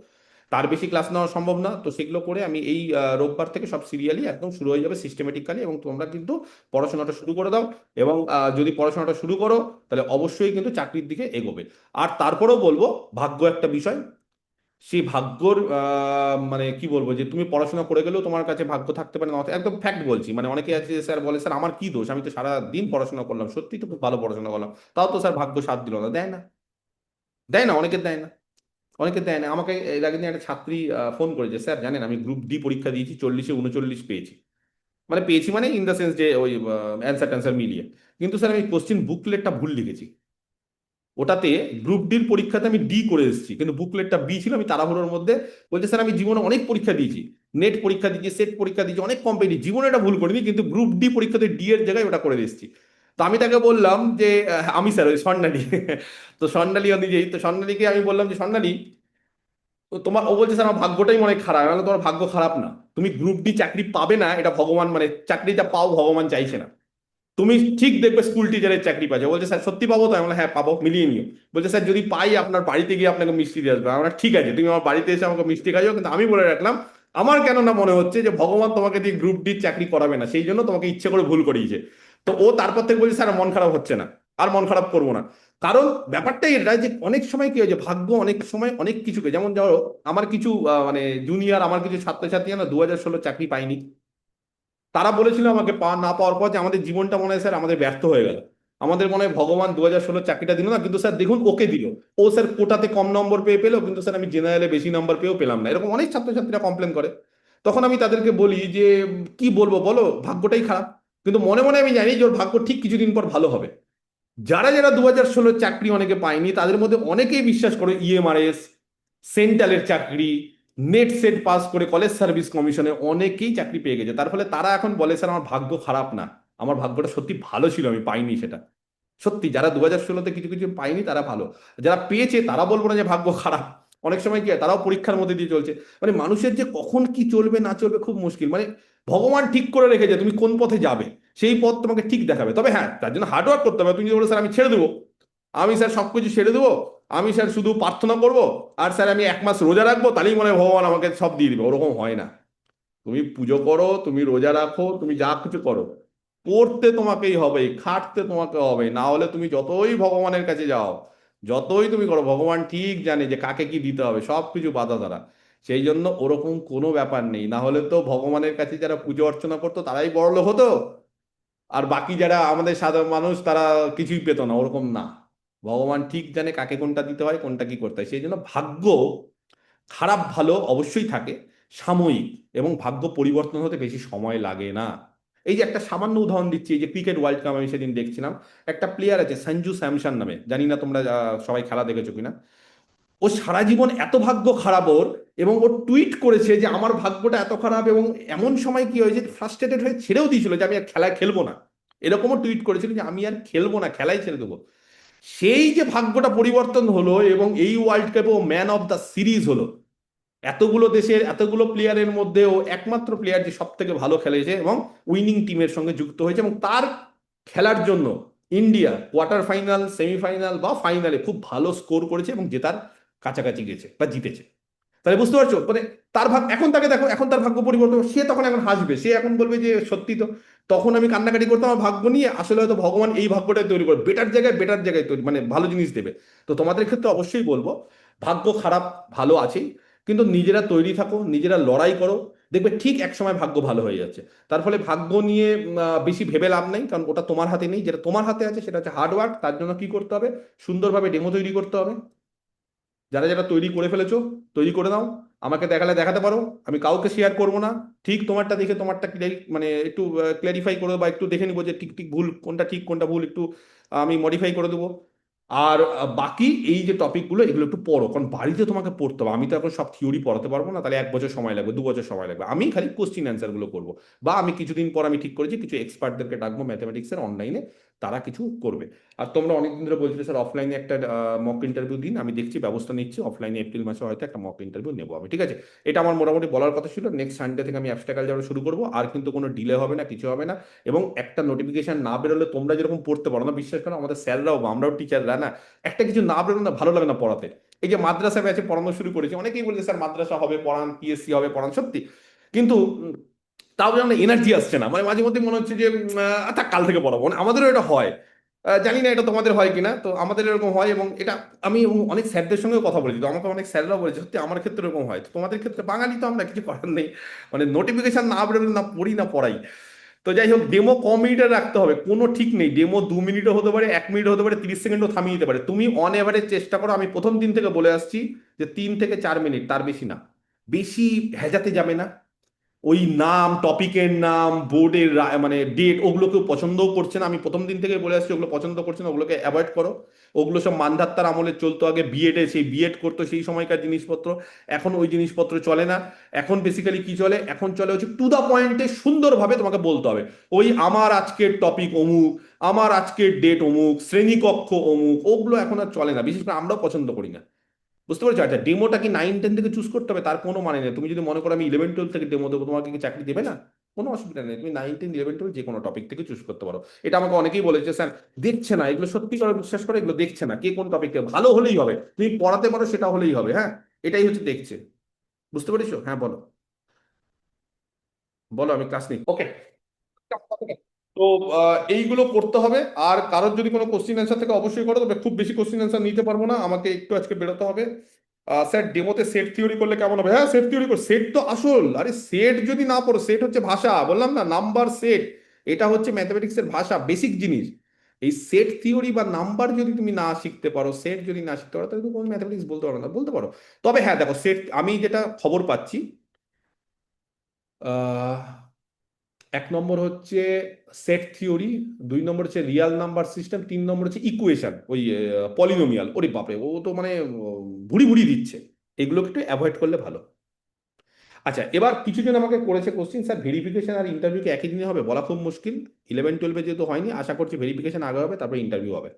তার বেশি ক্লাস নেওয়া সম্ভব না। তো সেগুলো করে আমি এই রোববার থেকে সব সিরিয়ালি একদম শুরু হয়ে যাবে সিস্টেমেটিক্যালি, এবং তোমরা কিন্তু পড়াশোনাটা শুরু করে দাও। এবং যদি পড়াশোনাটা শুরু করো তাহলে অবশ্যই কিন্তু চাকরির দিকে এগোবে। আর তারপরেও বলবো, ভাগ্য একটা বিষয়। সেই ভাগ্যর মানে কি বলবো, যে তুমি পড়াশোনা করে গেলেও তোমার কাছে ভাগ্য থাকতে পারে না, একদম ফ্যাক্ট বলছি। মানে অনেকে আছে স্যার বলে, স্যার আমার কি দোষ, আমি তো সারা দিন পড়াশোনা করলাম, সত্যি তো খুব ভালো পড়াশোনা করলাম, তাও তো স্যার ভাগ্য সাথ দিল না। দেয় না, দেয় না, অনেকে দেয় না, অনেকে দেয় না। আমাকে এর আগে দিন একটা ছাত্রী ফোন করেছে, স্যার জানেন আমি গ্রুপ ডি পরীক্ষা দিয়েছি, 40-এ 39 পেয়েছি। মানে পেয়েছি মানে ইন দ্য সেন্স যে ওই অ্যান্সার ট্যান্সার মিলিয়ে, কিন্তু স্যার আমি কোশ্চিন বুকলেটটা ভুল লিখেছি। ওটাতে গ্রুপ ডির পরীক্ষাতে আমি ডি করে এসেছি, কিন্তু বুকলেটটা বি ছিল, আমি তাড়াহুড়োর মধ্যে। বলছে স্যার আমি জীবনে অনেক পরীক্ষা দিয়েছি, নেট পরীক্ষা দিয়েছি, সেট পরীক্ষা দিয়েছি, অনেক কম্পিটিভ, জীবনে এটা ভুল করিনি, কিন্তু গ্রুপ ডি পরীক্ষাতে ডি এর জায়গায় ওটা করে এসেছি। তো আমি তাকে বললাম যে আমি স্যার ওই স্বর্ণালী তো স্বর্ণালী অনুযায়ী, তো স্বর্ণালীকে আমি বললাম যে স্বর্ণালী, তো তোমার, ও বলছে স্যার আমার ভাগ্যটাই মনে হয় খারাপ। আমি বললাম, তোমার ভাগ্য খারাপ না, তুমি গ্রুপ ডি চাকরি পাবে না এটা ভগবান, মানে চাকরিটা পাও ভগবান চাইছে না। তুমি ঠিক দেখবে স্কুল টিচারের চাকরি পাচ্ছে। বলছে স্যার সত্যি পাবো তো? আমি বললাম, হ্যাঁ পাবো, মিলিয়ে নিও। বলছে স্যার যদি পাই আপনার বাড়িতে গিয়ে আপনাকে মিষ্টি দিয়ে আসবে। আমরা ঠিক আছে, তুমি আমার বাড়িতে এসে আমাকে মিষ্টি খাইও, কিন্তু আমি বলে রাখলাম, আমার কেন না মনে হচ্ছে যে ভগবান তোমাকে দিয়ে গ্রুপ ডি চাকরি করাবে না, সেই জন্য তোমাকে ইচ্ছে করে ভুল করিয়েছে। তো ও তারপর থেকে বলছে স্যার মন খারাপ হচ্ছে না, আর মন খারাপ করবো না। কারণ ব্যাপারটাই এটা যে অনেক সময় কি হয় যে ভাগ্য অনেক সময় অনেক কিছুকে, যেমন ধরো আমার কিছু মানে জুনিয়র, আমার কিছু ছাত্রছাত্রী না 2016 চাকরি পায়নি। তারা বলেছিল আমাকে না পাওয়ার পর যে আমাদের জীবনটা মনে হয় স্যার আমাদের ব্যর্থ হয়ে গেল, আমাদের মনে হয় ভগবান 2016 চাকরিটা দিল না, কিন্তু স্যার দেখুন ওকে দিল। ও স্যার কোটাতে কম নম্বর পেয়ে পেলো, কিন্তু স্যার আমি জেনারেলে বেশি নম্বর পেয়েও পেলাম না। এরকম অনেক ছাত্রছাত্রীরা কমপ্লেন করে। তখন আমি তাদেরকে বলি যে কি বলবো বলো, ভাগ্যটাই খারাপ। কিন্তু মনে মনে আমি জানি যে ওর ভাগ্য ঠিক কিছুদিন পর ভালো হবে। যারা যারা 2016 চাকরি অনেকে পায়নি, তাদের মধ্যে অনেকেই বিশ্বাস করে ইএমআরএস, সেন্ট্রালের চাকরি, নেট সেট পাস করে কলেজ সার্ভিস কমিশনে অনেকেই চাকরি পেয়ে গেছে। তার ফলে তারা এখন বলে স্যার আমার ভাগ্য খারাপ না, আমার ভাগ্যটা সত্যি ভালো ছিল, আমি পাইনি সেটা। সত্যি যারা 2016-তে কিছু কিছু পায়নি তারা ভালো, যারা পেয়েছে তারা বলবো না যে ভাগ্য খারাপ। অনেক সময় কি হয়, তারাও পরীক্ষার মধ্যে দিয়ে চলছে। মানে মানুষের যে কখন কি চলবে না চলবে খুব মুশকিল। মানে ভগবান ঠিক করে রেখেছে তুমি কোন পথে যাবে, সেই পথ তোমাকে ঠিক দেখাবে। তবে হ্যাঁ, তার জন্য হার্ডওয়ার্ক করতে হবে। তুমি যদি বলো স্যার আমি ছেড়ে দেবো, আমি স্যার সবকিছু ছেড়ে দেবো, আমি স্যার শুধু প্রার্থনা করব, আর স্যার আমি 1 মাস রোজা রাখবো, তাহলেই মনে হয় ভগবান আমাকে সব দিয়ে দিবে, ওরকম হয় না। তুমি পুজো করো, তুমি রোজা রাখো, তুমি যা কিছু করো, পড়তে তোমাকেই হবে, খাটতে তোমাকে হবে, না হলে তুমি যতই ভগবানের কাছে যাও, যতই তুমি করো, ভগবান ঠিক জানে যে কাকে কি দিতে হবে, সব কিছু বাধা দ্বারা। সেই জন্য ওরকম কোনো ব্যাপার নেই। না হলে তো ভগবানের কাছে যারা পুজো অর্চনা করতো তারাই বড়লোক হতো, আর বাকি যারা আমাদের সাধারণ মানুষ তারা কিছুই পেত না, ওরকম না। ভগবান ঠিক জানে কাকে কোনটা দিতে হয়, কোনটা কি করতে হয়। সেই জন্য ভাগ্য খারাপ ভালো অবশ্যই থাকে, সাময়িক, এবং ভাগ্য পরিবর্তন হতে বেশি সময় লাগে না। এই যে একটা সামান্য উদাহরণ দিচ্ছি, এই যে ক্রিকেট ওয়ার্ল্ড কাপ আমি সেদিন দেখছিলাম, একটা প্লেয়ার আছে সঞ্জু স্যামসন নামে, জানি না তোমরা সবাই খেলা দেখেছো কিনা। ও সারা জীবন এত ভাগ্য খারাপ ওর, এবং ও টুইট করেছে যে আমার ভাগ্যটা এত খারাপ, এবং এমন সময় কি হয়েছে ফ্রাস্ট্রেটেড হয়ে ছেড়েও দিয়েছিল যে আমি আর খেলায় খেলবো না। এরকমও টুইট করেছিল যে আমি আর খেলবো না, খেলাই ছেড়ে দেবো। সেই যে ভাগ্যটা পরিবর্তন হলো, এবং এই ওয়ার্ল্ড কাপে ও ম্যান অফ দ্য সিরিজ হলো। এতগুলো দেশের এতগুলো প্লেয়ারের মধ্যে ও একমাত্র প্লেয়ার যে সব থেকে ভালো খেলেছে এবং উইনিং টিমের সঙ্গে যুক্ত হয়েছে, এবং তার খেলার জন্য ইন্ডিয়া কোয়ার্টার ফাইনাল, সেমিফাইনাল বা ফাইনালে খুব ভালো স্কোর করেছে এবং জেতার কাছাকাছি গেছে বা জিতেছে। তাহলে বুঝতে পারছো, মানে তার ভাগ এখন, তাকে দেখো এখন তার ভাগ্য পরিবর্তন, সে তখন এখন হাসবে, সে এখন বলবে যে সত্যি তো, তখন আমি কান্নাকাটি করতাম আমার ভাগ্য নিয়ে, আসলে হয়তো ভগবান এই ভাগ্যটাই তৈরি করে, বেটার জায়গায় তৈরি, মানে ভালো জিনিস দেবে। তো তোমাদের ক্ষেত্রে অবশ্যই বলবো, ভাগ্য খারাপ ভালো আছেই, কিন্তু নিজেরা তৈরি থাকো, নিজেরা লড়াই করো, দেখবে ঠিক এক সময় ভাগ্য ভালো হয়ে যাচ্ছে। তার ফলে ভাগ্য নিয়ে বেশি ভেবে লাভ নেই, কারণ ওটা তোমার হাতে নেই। যেটা তোমার হাতে আছে সেটা হচ্ছে হার্ডওয়ার্ক। তার জন্য কি করতে হবে, সুন্দরভাবে ডেমো তৈরি করতে হবে। যারা যারা তৈরি করে ফেলেছো তৈরি করে নাও, আমাকে দেখালে দেখাতে পারো, আমি কাউকে শেয়ার করবো না। ঠিক তোমারটা দেখে তোমারটা মানে একটু ক্ল্যারিফাই করে, বা একটু দেখে নিবো যে ঠিক ঠিক ভুল কোনটা, ঠিক কোনটা ভুল, একটু আমি মডিফাই করে দেবো। আর বাকি এই যে টপিকগুলো এগুলো একটু পড়ো, কারণ বাড়িতে তোমাকে পড়তে হবে। আমি তো এখন সব থিওরি পড়াতে পারবো না, তাহলে 1 বছর সময় লাগবে, 2 বছর সময় লাগবে। আমি খালি কোশ্চিন অ্যান্সার গুলো করবো, বা আমি কিছুদিন পর আমি ঠিক করেছি কিছু এক্সপার্টদেরকে ডাকবো ম্যাথমেটিক্সের অনলাইনে, তারা কিছু করবে। আর তোমরা অনেকদিন ধরে বলছিলে স্যার অফলাইনে একটা মক ইন্টারভিউ দিন, আমি দেখছি ব্যবস্থা নিচ্ছি, অফলাইনে এপ্রিল মাসে হয়তো একটা মক ইন্টারভিউ নেবো আমি, ঠিক আছে? এটা আমার মোটামুটি বলার কথা ছিল। নেক্সট সানডে থেকে আমি অ্যাবস্ট্রাকাল যাওয়া শুরু করবো, আর কিন্তু কোনো ডিলে হবে না, কিছু হবে না। এবং একটা নোটিফিকেশন না বেরোলে তোমরা যেরকম পড়তে পারো না, বিশ্বাস করো আমাদের স্যাররাও বা আমরাও টিচাররা না, একটা কিছু না বেরোলে না ভালো লাগে না পড়াতে। এই যে মাদ্রাসা ব্যাচে পড়ানো শুরু করেছি, অনেকেই বলছে স্যার মাদ্রাসা হবে পড়ান, পিএসসি হবে পড়ান, সত্যি। কিন্তু তাও যেন এনার্জি আসছে না, মানে মাঝে মধ্যে মনে হচ্ছে যে থাক কাল থেকে পড়াবো, মানে আমাদেরও এটা হয়। জানি না এটা তোমাদের হয় কিনা, তো আমাদের এরকম হয়। এবং এটা আমি এবং অনেক স্যারদের সঙ্গেও কথা বলেছি, তো আমাকে অনেক স্যাররাও বলেছে সত্যি আমার ক্ষেত্রে এরকম হয়। তো তোমাদের ক্ষেত্রে বাঙালি তো আমরা, কিছু করার নেই। মানে নোটিফিকেশন না বেরোলে না পড়ি না পড়াই। তো যাই হোক, ডেমো ক মিনিটের রাখতে হবে কোনো ঠিক নেই, ডেমো 2 মিনিটও হতে পারে, 1 মিনিট হতে পারে, 30 সেকেন্ডও থামিয়ে দিতে পারে। তুমি অন এভারেজ চেষ্টা করো, আমি প্রথম দিন থেকে বলে আসছি যে 3 থেকে 4 মিনিট, তার বেশি না। বেশি হেজাতে যাবে না। ওই নাম, টপিকের নাম, বোর্ডের মানে ডেট, ওগুলো কেউ পছন্দও করছে না, আমি প্রথম দিন থেকে বলে আসছি ওগুলো পছন্দ করছে না, ওগুলোকে অ্যাভয়েড করো। ওগুলো সব মান্ধাত্তার আমলে চলতো, আগে বিএডে সেই বিএড করতো সেই সময়কার জিনিসপত্র, এখন ওই জিনিসপত্র চলে না। এখন বেসিক্যালি কি চলে, এখন চলে হচ্ছে টু দা পয়েন্টে সুন্দরভাবে তোমাকে বলতে হবে। ওই আমার আজকের টপিক অমুক, আমার আজকের ডেট অমুক, শ্রেণীকক্ষ অমুক, ওগুলো এখন আর চলে না, বিশেষ করে আমরাও পছন্দ করি না। বুঝতে পারছো? আচ্ছা, ডেমোটা কি 9-10 থেকে চুজ করতে হবে তার কোনো মানে নেই। তুমি যদি মনে করো আমি 11-12 থেকে ডেমো দেবো, তোমাকে কি চাকরি দেবে না? কোনো অসুবিধা নেই, তুমি 9-10-11-12 যে কোনো টপিক থেকে চুজ করতে পারো। এটা আমাকে অনেকেই বলেছে স্যার দেখছে না এগুলো, সত্যি করে বিশ্বাস করে এগুলো দেখছে না, কে কোন টপিকটা ভালো হলেই হবে, তুমি পড়াতে পারো সেটা হলেই হবে, হ্যাঁ, এটাই হচ্ছে দেখছে। বুঝতে পেরেছো? হ্যাঁ বলো, বলো, আমি ক্লাস নিই, ওকে। তো এইগুলো করতে হবে। আর কারোর যদি কোনো কোশ্চিন অ্যান্সার থেকে অবশ্যই করো, তবে খুব বেশি কোশ্চিন অ্যান্সার নিতে পারবো না, আমাকে একটু আজকে বেরোতে হবে। স্যার ডেমোতে সেট থিওরি করলে কেমন হবে? হ্যাঁ, সেট থিওরি কর, সেট তো আসল, আরে সেট যদি না পড়ো, সেট হচ্ছে ভাষা, বললাম না, নাম্বার সেট, এটা হচ্ছে ম্যাথমেটিক্সের ভাষা, বেসিক জিনিস। এই সেট থিওরি বা নাম্বার যদি তুমি না শিখতে পারো, সেট যদি না শিখতে পারো, তাহলে তুমি কোনো ম্যাথমেটিক্স বলতে পারো না, বলতে পারো। তবে হ্যাঁ দেখো, সেট আমি যেটা খবর পাচ্ছি, আহ 1 নম্বর হচ্ছে সেট থিওরি, 2 নম্বর হচ্ছে রিয়াল নাম্বার সিস্টেম, 3 নম্বর হচ্ছে ইকুয়েশন, ওই পলিনোমিয়াল, ওরে বাপরে ও তো মানে ভুড়ি ভুড়ি দিচ্ছে। এগুলোকে একটু অ্যাভয়েড করলে ভালো। আচ্ছা, এবার কিছুজন আমাকে করেছে কোশ্চিন, স্যার ভেরিফিকেশন আর ইন্টারভিউ কি একই দিনে হবে? বলা খুব মুশকিল। 11-12 যেহেতু হয়নি, আশা করছি ভেরিফিকেশন আগে হবে, তারপরে ইন্টারভিউ হবে।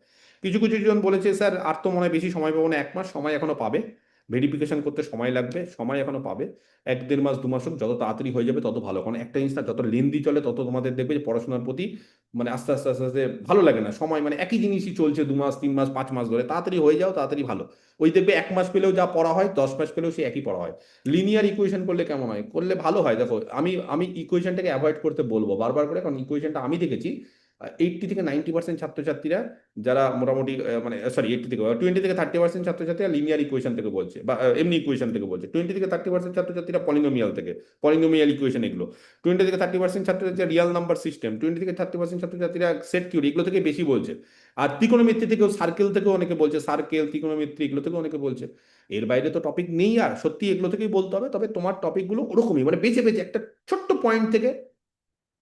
কিছু কিছু জন বলেছে স্যার আর তো মনে হয় বেশি সময় পাবো না, 1 মাস সময় এখনো পাবে, ভেরিফিকেশন করতে সময় লাগবে, সময় এখনো পাবে। 1-1.5 মাস 2 মাস হোক, যত তাড়াতাড়ি হয়ে যাবে তত ভালো, কারণ একটা জিনিস না, যত লেন্দি চলে তত তোমাদের দেখবে যে পড়াশোনার প্রতি মানে আস্তে আস্তে আস্তে আস্তে ভালো লাগে না, সময় মানে একই জিনিসই চলছে 2 মাস 3 মাস 5 মাস ধরে, তাড়াতাড়ি হয়ে যাও, তাড়াতাড়ি ভালো। ওই দেখবে 1 মাস পেলেও যা পড়া হয়, 10 মাস পেলেও সে একই পড়া হয়। লিনিয়ার ইকুয়েশন করলে কেমন হয়, করলে ভালো হয়। দেখো আমি আমি ইকুয়েশনটাকে অ্যাভয়েড করতে বলবো বারবার করে, কারণ ইকুয়েশনটা আমি দেখেছি 80 থেকে 90% ছাত্রছাত্রীরা, যারা মোটামুটি মানে সরি 20 থেকে 30% ছাত্রছাত্রীরা লিনিয়ার ইকুয়েশন থেকে বলছে, বা এমনি ইকুয়েশন থেকে বলছে। 20 থেকে 30% ছাত্রছাত্রীরা পলিনোমিয়াল থেকে, পলিনোমিয়াল ইকুয়েশন এগুলো। 20 থেকে 30% ছাত্রছাত্রীরা রিয়াল নাম্বার সিস্টেম, 20 থেকে 30% ছাত্রছাত্রীরা সেট থিওরি, এগুলো থেকে বেশি বলছে। আর ত্রিকোণমিতি থেকেও, সার্কেল থেকেও অনেকে বলছে, সার্কেল ত্রিকোণমিতি এগুলো থেকেও অনেকে বলছে। এর বাইরে তো টপিক নেই, আর সত্যি এগুলো থেকেই বলতে হবে। তবে তোমার টপিকগুলো ওরকমই, মানে বেছে বেছে একটা ছোট্ট পয়েন্ট থেকে,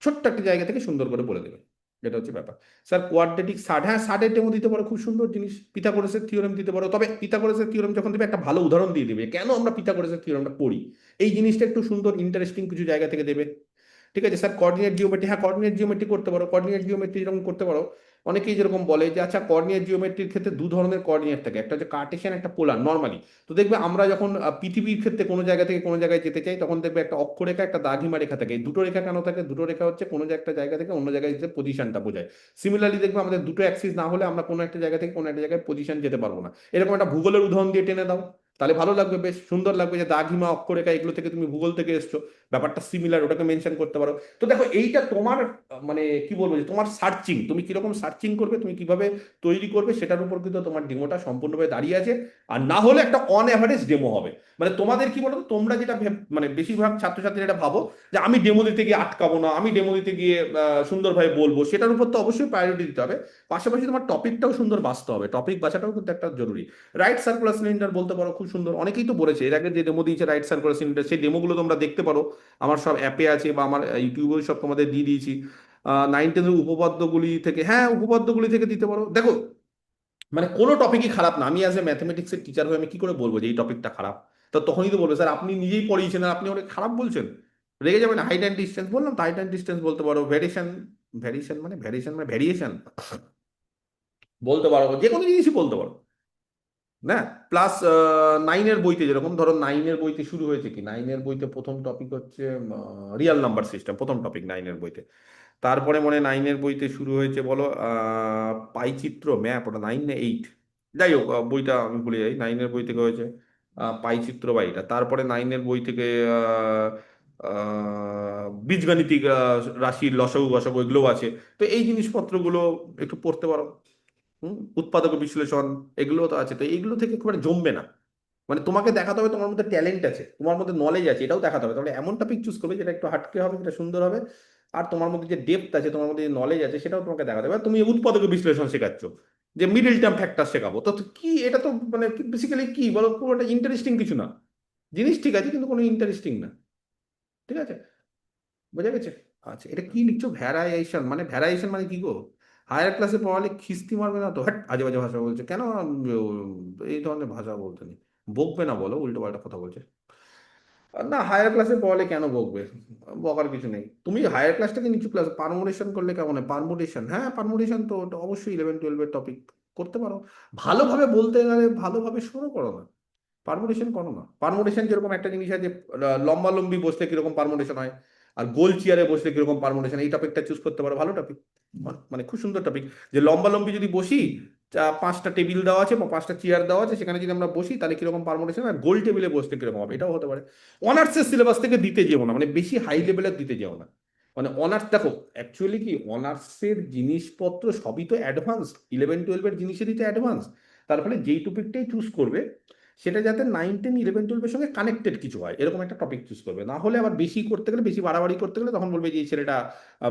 ছোট্ট একটা জায়গা থেকে সুন্দর করে বলে দেবে, যেটা হচ্ছে ব্যাপার। স্যার কোয়াড্রেটিক ষাট, হ্যাঁ ষাটের ডেমো দিতে পারো, খুব সুন্দর জিনিস। পিথাগোরাসের থিওরেম দিতে পারো, তবে পিথাগোরাসের থিওরেম যখন দেবে একটা ভালো উদাহরণ দিয়ে দেবে কেন আমরা পিথাগোরাসের থিওরেমটা পড়ি, এই জিনিসটা একটু সুন্দর ইন্টারেস্টিং কিছু জায়গা থেকে দেবে। ঠিক আছে স্যার, কোঅর্ডিনেট জিওমেট্রি, হ্যাঁ কোঅর্ডিনেট জিওমেট্রি করতে পারো, কোঅর্ডিনেট জিওমেট্রি যেরকম করতে পারো। অনেকেই যেরকম বলে যে আচ্ছা কোঅর্ডিনেট জিওমেট্রির ক্ষেত্রে 2 ধরনের কোঅর্ডিনেট থাকে, একটা হচ্ছে কার্টেসিয়ান, একটা পোলার নর্মালি। তো দেখবে আমরা যখন পৃথিবীর ক্ষেত্রে কোনো জায়গা থেকে কোনো জায়গায় যেতে চাই, তখন দেখবে একটা অক্ষরেখা একটা দ্রাঘিমা রেখা থাকে। এই দুটো রেখা কেন থাকে? দুটো রেখা হচ্ছে কোনো একটা জায়গা থেকে অন্য জায়গায় যেতে পজিশনটা বোঝায়। সিমিলারলি দেখবে আমাদের দুটো অ্যাক্সিস না হলে আমরা কোনো একটা জায়গা থেকে কোনো একটা জায়গায় পজিশন যেতে পারবো না। এরকম একটা ভূগোলের উদাহরণ দিয়ে টেনে দাও, তাহলে ভালো লাগবে, বেশ সুন্দর লাগবে যে দ্রাঘিমা অক্ষরেখা এগুলো থেকে তুমি ভূগোল থেকে এসছো, ব্যাপারটা সিমিলার, ওটাকে মেনশন করতে পারো। তো দেখো এইটা তোমার মানে কি বলবো, যে তোমার সার্চিং, তুমি কিরকম সার্চিং করবে, তুমি কিভাবে তৈরি করবে, সেটার উপর কিন্তু তোমার ডেমোটা সম্পূর্ণভাবে দাঁড়িয়ে আছে। আর না হলে একটা অন অ্যাভারেজ ডেমো হবে। মানে তোমাদের কি বলতো, তোমরা যেটা মানে বেশিরভাগ ছাত্রছাত্রীরা এটা ভাবো যে আমি ডেমো দিতে গিয়ে আটকাবো না, আমি ডেমো দিতে গিয়ে সুন্দরভাবে বলবো, সেটার উপর তো অবশ্যই প্রায়োরিটি দিতে হবে। পাশাপাশি তোমার টপিকটাও সুন্দর বাঁচতে হবে, টপিক বাঁচাটাও কিন্তু একটা জরুরি। রাইট সার্কুলার সিলিন্ডার বলতে পারো, খুব সুন্দর, অনেকেই তো বলেছে এর আগে যে ডেমো দিয়েছে রাইট সার্কুলার সিলিন্ডার, সেই ডেমোগুলো তোমরা দেখতে পারো, আমার সব অ্যাপে আছে বা আমার ইউটিউবেও সব তোমাদের দিয়ে দিয়েছি। 9-10 উপপাদ্যগুলি থেকে, হ্যাঁ উপপাদ্যগুলি থেকে দিতে পারো। দেখো মানে কোনো টপিকই খারাপ না, আমি অ্যাজ এ ম্যাথমেটিক্সের টিচার হয়ে আমি কি করে বলবো যে এই টপিকটা খারাপ? তো তখনই তো বলবো স্যার আপনি নিজেই পড়িয়েছেন আর আপনি অনেক খারাপ বলছেন, রেগে যাবেন। হাইট অ্যান্ড ডিস্টেন্স বললাম তো, হাইট অ্যান্ড ডিস্টেন্স বলতে পারো, ভ্যারিয়েশন, ভ্যারিয়েশন মানে ভ্যারিয়েশন মানে ভ্যারিয়েশন, বলতে পারো, যে কোনো জিনিসই বলতে পারো না। প্লাস নাইনের বইতে যেরকম ধরো, নাইনের বইতে শুরু হয়েছে কি, নাইনের বইতে প্রথম টপিক হচ্ছে রিয়াল নাম্বার সিস্টেম, প্রথম টপিক নাইনের বইতে। তারপরে মনে হয় নাইনের বইতে শুরু হয়েছে বলো পাইচিত্র ম্যাপ, ওটা নাইন না এইট, যাই হোক বইটা আমি ভুলে যাই, নাইনের বই থেকে হয়েছে পাইচিত্র বা এটা। তারপরে নাইনের বই থেকে বীজগাণিতিক রাশির লসাগু গসাগু এগুলোও আছে। তো এই জিনিসপত্রগুলো একটু পড়তে পারো। উৎপাদক বিশ্লেষণ এগুলো তো আছে, তো এইগুলো থেকে একেবারে জমবে না। মানে তোমাকে দেখাতে হবে তোমার মধ্যে ট্যালেন্ট আছে, তোমার মধ্যে নলেজ আছে, এটাও দেখাতে হবে। তাহলে এমন টপিক চুজ করবে যেটা একটু হাটকে হবে, যেটা সুন্দর হবে, আর তোমার মধ্যে যে ডেপথ আছে, তোমার মধ্যে যে নলেজ আছে, সেটাও তোমাকে দেখাতে হবে। আর তুমি উৎপাদক বিশ্লেষণ শেখাচ্ছ, যে মিডল টার্ম ফ্যাক্টর শেখাবো, তো তো কি এটা তো মানে বেসিক্যালি কি বলো, খুব একটা ইন্টারেস্টিং কিছু না। জিনিস ঠিক আছে কিন্তু কোনো ইন্টারেস্টিং না। ঠিক আছে, বোঝা গেছে? আচ্ছা, এটা কি লিখছো ভ্যারাইয়েশন, মানে ভ্যারাইয়েশন মানে কি গো? হায়ার ক্লাসে পড়ালে খিস্তি মারবে না তো? হ্যাট, আজে বাজে ভাষা বলছে কেন? এই ধরনের ভাষা বলতে নেই। বকবে না বলো, উল্টো পাল্টা কথা বলছে। না, হায়ার ক্লাসে পড়ালে কেন বকবে? বকার কিছু নেই। তুমি হায়ার ক্লাস থেকে নিচু ক্লাস পারমুটেশন করলে কেমন হয়? পারমুটেশন, হ্যাঁ পারমুটেশন তো ওটা অবশ্যই 11-12 এর টপিক, করতে পারো। ভালোভাবে বলতে গেলে ভালোভাবে শুরু করো না, পারমুটেশন করো না। পারমুটেশন যেরকম একটা জিনিস আছে, লম্বা লম্বি বসলে কিরকম পারমুটেশন হয়, আর গোল চেয়ারে বসলে কিরকম পারমুটেশন, এই টপিকটা চুজ করতে পারো, ভালো টপিক, মানে খুব সুন্দর টপিক। যে লম্বা লম্বি যদি বসি, পাঁচটা টেবিল দেওয়া আছে বা পাঁচটা চেয়ার দেওয়া আছে, সেখানে যদি আমরা বসি তাহলে কিরকম পারমুটেশন, আর গোল টেবিলে বসতে কিরকম হবে, এটাও হতে পারে। অনার্সের সিলেবাস থেকে দিতে যেও না, মানে বেশি হাই লেভেলের দিতে যেও না। মানে অনার্স দেখো, অ্যাকচুয়ালি কি অনার্সের জিনিসপত্র সবই তো অ্যাডভান্স, 11-12 এর জিনিসেরই তো অ্যাডভান্স। তার ফলে যেই টপিকটাই চুজ করবে, সেটা যাতে 9-10-11-12 এর সঙ্গে কানেক্টেড কিছু হয়, এরকম একটা টপিক চুজ করবে। না হলে আবার বেশি করতে গেলে, বেশি বাড়াবাড়ি করতে গেলে, তখন বলবে যে এই ছেলেটা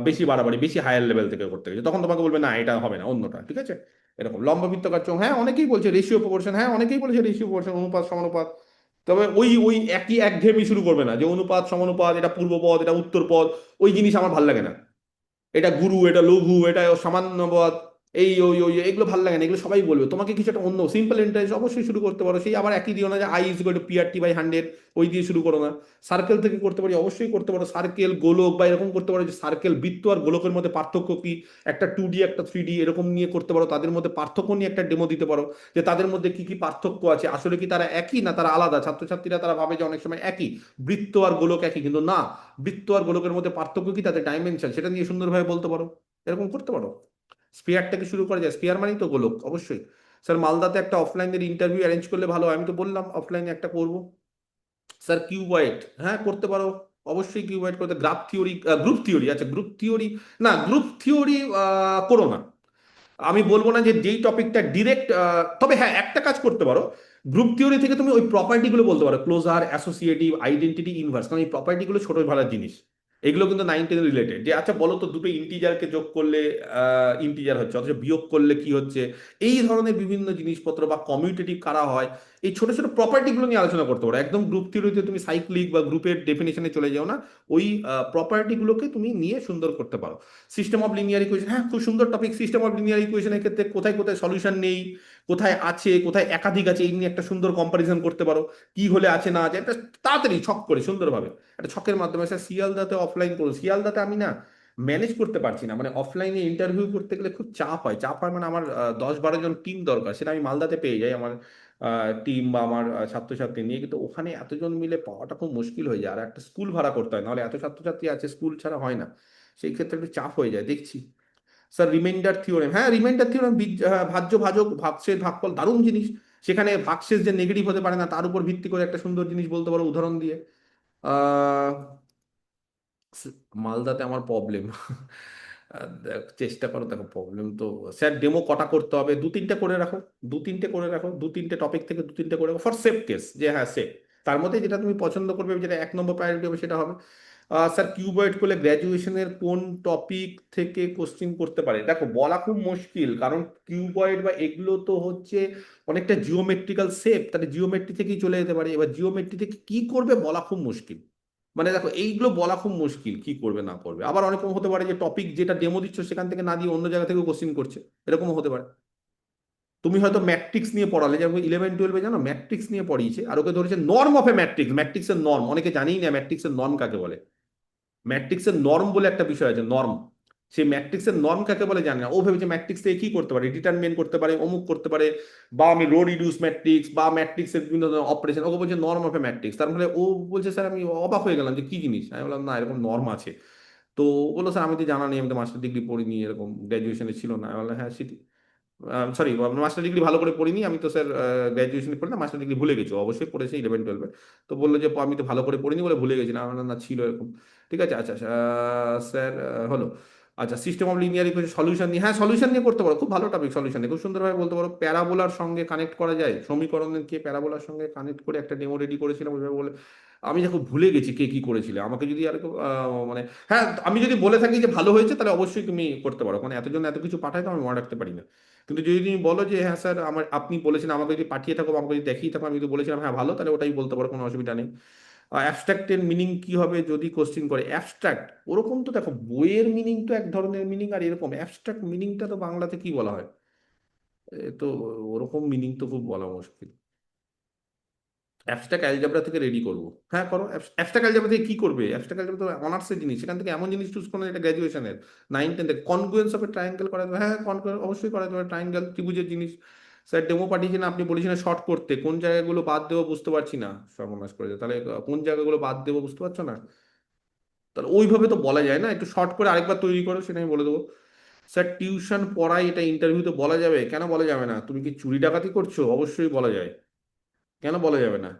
বেশি বাড়াবাড়ি, বেশি হায়ার লেভেল থেকে করতে গেছে, তখন তোমাকে বলবে না এটা হবে না, অন্যটা ঠিক আছে। এরকম লম্ববৃত্তাকার চোঙ, হ্যাঁ অনেকেই বলছে রেশিও প্রপোর্শন, হ্যাঁ অনেকেই বলেছে রেশিও প্রপোর্শন, অনুপাত সমানুপাত। তবে ওই ওই একই একঘেয়েমি শুরু করবে না, যে অনুপাত সমানুপাত, এটা পূর্বপদ, এটা উত্তরপদ, ওই জিনিস আমার ভাল লাগে না। এটা গুরু, এটা লঘু, এটা সামান্যবদ, এই ওই ওই এগুলো ভালো লাগে না, এগুলো সবাই বলবে। তোমাকে কিছু একটা অন্য সিম্পল ইন্টারেস্ট অবশ্যই শুরু করতে পারো, সেই আবার একই দিও না যে I = PR/100, ওই দিয়ে শুরু করো না। সার্কেল থেকে করতে পারি, অবশ্যই করতে পারো, সার্কেল গোলক বা এরকম করতে পারো, যে সার্কেল বৃত্ত আর গোলকের মধ্যে পার্থক্য কি, একটা 2D একটা 3D এরকম নিয়ে করতে পারো, তাদের মধ্যে পার্থক্য নিয়ে একটা ডেমো দিতে পারো, যে তাদের মধ্যে কি কি পার্থক্য আছে, আসলে কি তারা একই না তারা আলাদা। ছাত্রছাত্রীরা তারা ভাবে যে অনেক সময় একই, বৃত্ত আর গোলক একই, কিন্তু না, বৃত্ত আর গোলকের মধ্যে পার্থক্য কি, তাদের ডাইমেনশন, সেটা নিয়ে সুন্দরভাবে বলতে পারো, এরকম করতে পারো। স্পিয়ার থেকে শুরু করা যায়, স্পিয়ার মানেই তো গোলক অবশ্যই। স্যার মালদাতে একটা অফলাইনের ইন্টারভিউ অ্যারেঞ্জ করলে ভালো হয়, আমি তো বললাম অফলাইনে একটা করব। স্যার কিউবয়েড, হ্যাঁ করতে পারো, অবশ্যই কিউবয়েড করতে। গ্রাফ থিওরি, গ্রুপ থিওরি, আচ্ছা গ্রুপ থিওরি, না গ্রুপ থিওরি করো না। আমি বলবো না যে যেই টপিকটা ডিরেক্ট, তবে হ্যাঁ একটা কাজ করতে পারো, গ্রুপ থিওরি থেকে তুমি ওই প্রপার্টিগুলো বলতে পারো, ক্লোজার, অ্যাসোসিয়েটিভ, আইডেন্টিটি, ইনভার্স, কারণ এই প্রপার্টিগুলো ছোট ভালো জিনিস। এগুলো কিন্তু 9-10 রিলেটেড, যে আচ্ছা বলো তো দুটো ইন্টিজারকে যোগ করলে ইন্টিজার হচ্ছে, অথচ বিয়োগ করলে কি হচ্ছে, এই ধরনের বিভিন্ন জিনিসপত্র, বা কমিউটেটিভ কারা হয়, এই ছোট ছোট প্রপার্টিগুলো নিয়ে আলোচনা করতে পারো। একদম গ্রুপ থিওরিতে তুমি সাইক্লিক বা গ্রুপের ডেফিনেশনে চলে যাও না, ওই প্রপার্টিগুলোকে তুমি নিয়ে সুন্দর করতে পারো। সিস্টেম অফ লিনিয়ার ইকুয়েশন, হ্যাঁ খুব সুন্দর টপিক। সিস্টেম অফ লিনিয়ার ইকুয়েশনের ক্ষেত্রে কোথায় কোথায় সলিউশন নেই, কোথায় আছে, কোথায় একাধিক আছে, এই নিয়ে একটা সুন্দর কম্পারিজন করতে পারো। কি হলে আছে না আছে, একটা তাড়াতাড়ি ছক করে সুন্দরভাবে একটা ছকের মাধ্যমে। স্যার শিয়ালদাতে অফলাইন করুন, শিয়ালদাতে আমি না ম্যানেজ করতে পারছি না, মানে অফলাইনে ইন্টারভিউ করতে গেলে খুব চাপ হয়, চাপ হয় মানে আমার 10-12 জন টিম দরকার, সেটা আমি মালদাতে পেয়ে যাই আমার টিম বা আমার ছাত্রছাত্রী নিয়ে, কিন্তু ওখানে এতজন মিলে পাওয়াটা খুব মুশকিল হয়ে যায়, আর একটা স্কুল ভাড়া করতে হয়, নাহলে এত ছাত্রছাত্রী আছে, স্কুল ছাড়া হয় না। সেই ক্ষেত্রে একটু চাপ হয়ে যায় দেখছি। স্যার রিমাইন্ডার থিওরেম, হ্যাঁ রিমাইন্ডার থিওরেম, ভাজ্য ভাজক ভাগশেষ ভাগফল দারুণ জিনিস। সেখানে ভাগশেষ যে নেগেটিভ হতে পারে না, তার উপর ভিত্তি করে একটা সুন্দর জিনিস বলতে পারো উদাহরণ দিয়ে। আহ মালদাতে আমার প্রবলেম, চেষ্টা করো, দেখো প্রবলেম তো। স্যার ডেমো কটা করতে হবে? 2-3টে করে রাখো, 2-3টে করে রাখো, 2-3টে টপিক থেকে 2-3টে করে রাখো, ফর সেফ কেস, যে হ্যাঁ সেফ। তার মধ্যে যেটা তুমি পছন্দ করবে, যেটা 1 নম্বর প্রায়োরিটি হবে, সেটা হবে। স্যার কিউবয়েড করলে গ্র্যাজুয়েশনের কোন টপিক থেকে কোশ্চিন করতে পারে? দেখো বলা খুব মুশকিল, কারণ কিউবয়েড বা এগুলো তো হচ্ছে অনেকটা জিওমেট্রিক্যাল শেপ, তাহলে জিওমেট্রি থেকেই চলে যেতে পারে। এবার জিওমেট্রি থেকে কি করবে বলা খুব মুশকিল, মানে দেখো এইগুলো বলা খুব মুশকিল কি করবে না করবে। আবার অনেক রকম হতে পারে যে টপিক যেটা ডেমো দিচ্ছ সেখান থেকে না দিয়ে অন্য জায়গা থেকে কোশ্চিন করছে, এরকমও হতে পারে। তুমি হয়তো ম্যাট্রিক্স নিয়ে পড়ালে, যেমন 11-12 জানো ম্যাট্রিক্স নিয়ে পড়িয়েছে, আর ওকে ধরেছে নর্ম অফ এ ম্যাট্রিক্স, ম্যাট্রিক্সের নর্ম, অনেকে জানেই না ম্যাট্রিক্সের নর্ম কাকে বলে। ম্যাট্রিক্সের নর্ম বলে একটা বিষয় আছে, নর্ম, সে ম্যাট্রিক্সের নর্ম কাকে বলে জানে না। ও ভেবেছে ম্যাট্রিক্স থেকে কি করতে পারে, ডিটারমিনেন্ট করতে পারে, অমুক করতে পারে, বা আমি রো রিডিউস ম্যাট্রিক্স বা ম্যাট্রিক্সের বিভিন্ন ধরনের অপারেশন, ওকে বলছে নর্ম অফ এ ম্যাট্রিক্স। তার মানে ও বলছে স্যার, আমি অবাক হয়ে গেলাম যে কি জিনিস। আমি বললাম না, এরকম নর্ম আছে। তো ও বললো স্যার আমি তো জানা নেই, আমি তো মাস্টার ডিগ্রি পড়িনি, এরকম গ্র্যাজুয়েশনে ছিল না। আমি বললাম হ্যাঁ সেটি, সরি, মাস্টার ডিগ্রি ভালো করে পড়িনি আমি তো স্যার, গ্র্যাজুয়েশনে পড়ি না, মাস্টার ডিগ্রি ভুলে গেছি। অবশ্যই পড়েছি 11-12-এ। তো বললো যে আমি তো ভালো করে পড়িনি বলে ভুলে গেছি। না আমার না ছিল এরকম। ঠিক আছে, আচ্ছা স্যার, হলো। আচ্ছা, system of linear equation solution নিয়ে, হ্যাঁ সলিউশন নিয়ে করতে পারো, খুব ভালো টপিক। সলিউশন নিয়ে খুব সুন্দরভাবে বলতে পারো। প্যারাবোলার সঙ্গে কানেক্ট করা যায়, সমীকরণকে প্যারাবোলার সঙ্গে কানেক্ট করে একটা ডেমো রেডি করেছিলাম ওইভাবে বলে। আমি দেখো ভুলে গেছি কে কি করেছিল, আমাকে যদি আর মানে, হ্যাঁ আমি যদি বলে থাকি যে ভালো হয়েছে তাহলে অবশ্যই তুমি করতে পারো, মানে এতজন এত কিছু পাঠায় তো আমি মনে রাখতে পারি না। কিন্তু যদি তুমি বলো যে হ্যাঁ স্যার আমার আপনি বলেছেন, আমাকে যদি পাঠিয়ে থাকো বা আমাকে যদি দেখিয়ে থাকো, আমি যদি বলেছিলাম হ্যাঁ ভালো, তাহলে ওটাই বলতে পারো, কোনো অসুবিধা নেই। অ্যাবস্ট্রাক্টের মিনিং কি হবে যদি কোশ্চিন করে? অ্যাবস্ট্রাক্ট ওরকম তো দেখো, বইয়ের মিনিং তো এক ধরনের মিনিং, আর এরকম অ্যাবস্ট্রাক্ট মিনিংটা তো বাংলাতে কি বলা হয়? তো ওরকম মিনিং তো খুব বলা মুশকিল। অ্যাবস্ট্রাক্ট অ্যালজেব্রা থেকে রেডি করবো, হ্যাঁ করো। অ্যাবস্ট্রাক্ট অ্যালজেব্রা থেকে কি করবে? অ্যাবস্ট্রাক্ট অ্যালজেব্রা তো অনার্সের জিনিস, সেখান থেকে এমন জিনিস চুজ করো এটা গ্র্যাজুয়েশনের 9-10 কনগ্রুয়েন্স অফ ট্রায়াঙ্গেল করা যাবে, হ্যাঁ অবশ্যই করা যাবে। ট্রায়াঙ্গেল ত্রিভুজের জিনিস স্যার ডেমো পাঠিয়েছেন, আপনি বলেছিলেন শর্ট করতে, কোন জায়গাগুলো বাদ দেবো বুঝতে পারছি না। সর্বনাশ করে তাহলে কোন জায়গাগুলো বাদ দেবো বুঝতে পারছো না? তাহলে ওইভাবে তো বলা যায় না, একটু শর্ট করে আরেকবার তৈরি করো, সেটা আমি বলে দেবো। স্যার টিউশন পড়াই, এটা ইন্টারভিউতে বলা যাবে? কেন বলা যাবে না? তুমি কি চুরি ডাকাতি করছো? অবশ্যই বলা যায়। কেন বলা যাবে না?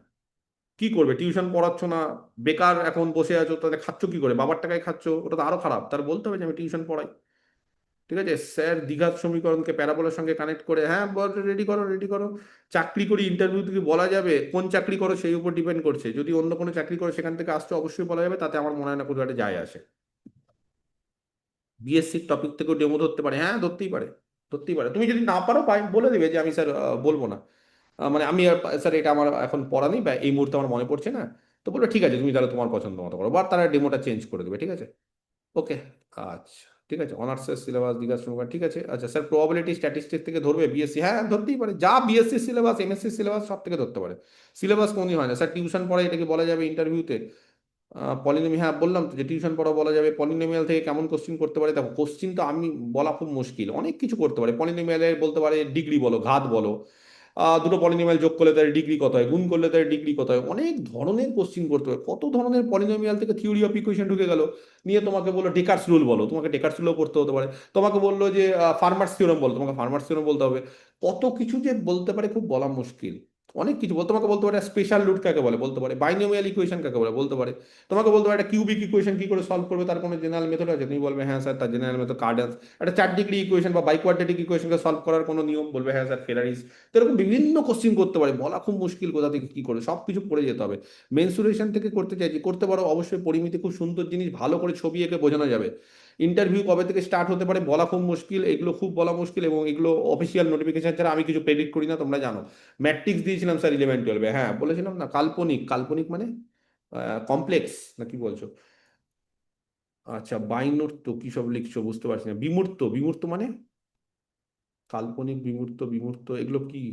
কি করবে, টিউশন পড়াচ্ছ না, বেকার এখন বসে আছো, তাহলে খাচ্ছ কি করে? বাবার টাকায় খাচ্ছ, ওটা তো আরো খারাপ। তার বলতে হবে যে আমি টিউশন পড়াই। ঠিক আছে স্যার, দ্বিঘাত সমীকরণকে প্যারাবোলার সঙ্গে কানেক্ট করে, হ্যাঁ রেডি করো রেডি করো। চাকরি করি, ইন্টারভিউ থেকে বলা যাবে? কোন চাকরি করো সেই উপর ডিপেন্ড করছে। যদি অন্য কোনো চাকরি করো সেখান থেকে আসছো, অবশ্যই বলা যাবে, তাতে আমার মনে হয় না কোনো একটা যায় আসে। বিএসসির টপিক থেকেও ডেমো ধরতে পারে, হ্যাঁ ধরতেই পারে, ধরতেই পারে। তুমি যদি না পারো বলে দিবে যে আমি স্যার বলবো না। মানে আমি স্যার এটা আমার এখন পড়া নেই বা এই মুহূর্তে আমার মনে পড়ছে না। তো বললো ঠিক আছে, তুমি তাহলে তোমার পছন্দ মতো করো, বা তারা ডেমোটা চেঞ্জ করে দেবে। ঠিক আছে, ওকে। আচ্ছা ঠিক আছে, অনার্সের সিলেবাস জিজ্ঞাসা করবেন, ঠিক আছে। আচ্ছা স্যার, প্রবাবিলিটি স্ট্যাটিস্টিক্স থেকে ধরবে বিএসসি? হ্যাঁ ধরতেই পারে, যা বিএসসি সিলেবাস এমএসসি সিলেবাস সব থেকে ধরতে পারে। সিলেবাস কোনই হয় না স্যার, টিউশন পড়াই, এটা কি বলা যাবে ইন্টারভিউতে? পলিনোমি, হ্যাঁ বললাম তো যে টিউশন পড়া বলা যাবে। পলিনোমিয়াল থেকে কেমন কোশ্চিন করতে পারে? দেখো কোশ্চিন তো আমি বলা খুব মুশকিল, অনেক কিছু করতে পারে। পলিনোমিয়ালের বলতে পারে ডিগ্রি বলো, ঘাত বলো, দুটো পলিনোমিয়াল যোগ করলে তার ডিগ্রি কত হয়, গুণ করলে তার ডিগ্রি কত হয়, অনেক ধরনের কোশ্চিন করতে হয়। কত ধরনের পলিনোমিয়াল থেকে থিওরি অফ ইকুয়েশন ঢুকে গেল, নিয়ে তোমাকে বললো ডেকার্স রুল বলো, তোমাকে ডেকার্স রুলও করতে হতে পারে। তোমাকে বললো যে ফার্মার্স থিওরেম বলো, তোমাকে ফার্মার্স থিওরেম বলতে হবে। কত কিছু যে বলতে পারে, খুব বলা মুশকিল। অনেক কিছু তোমাকে বলতে পারে, স্পেশাল রুট কাকে বলে বলতে পারে, বাইনোমিয়াল ইকুয়েশন কাকে বলে বলতে পারে। তোমাকে বলতে পারে একটা কিউবিক ইকুয়েশন কি করে সলভ করবে, তার কোনো জেনারেল মেথড আছে? তুমি বলবে হ্যাঁ স্যার, তার জেনারেল মেথড কার্ডেন্স। একটা 4 ডিগ্রি ইকুয়েশন বা বাইকোয়াড্রেটিক ইকুয়েশনকে সলভ করার কোনো নিয়ম? বলবে হ্যাঁ স্যার ফেরারিস। তো এরকম বিভিন্ন কোশ্চিন করতে পারে, বলা খুব মুশকিল কোথা থেকে কি করে, সব কিছু পড়ে যেতে হবে। মেনসুরেশন থেকে করতে চাইছি, করতে পারো অবশ্যই। পরিমিতি খুব সুন্দর জিনিস, ভালো করে ছবি এঁকে বোঝানো যাবে। ইন্টারভিউ কবে থেকে স্টার্ট হতে পারে বলা খুব মুশকিল, এগুলো খুব বলা মুশকিল, এবং এগুলো অফিসিয়াল নোটিফিকেশন ছাড়া আমি কিছু প্রেডিক্ট করি না, তোমরা জানো। ম্যাট্রিক্স দিয়েছিলাম স্যার 11-12-এ, হ্যাঁ বলেছিলাম না, কাল্পনিক। কাল্পনিক মানে কমপ্লেক্স না কি বলছো? আচ্ছা বাইনূর্ত কি সব লিখছো বুঝতে পারছি না। বিমূর্ত, বিমূর্ত মানে? কাল্পনিক, বিমূর্ত, বিমূর্ত এগুলো কি?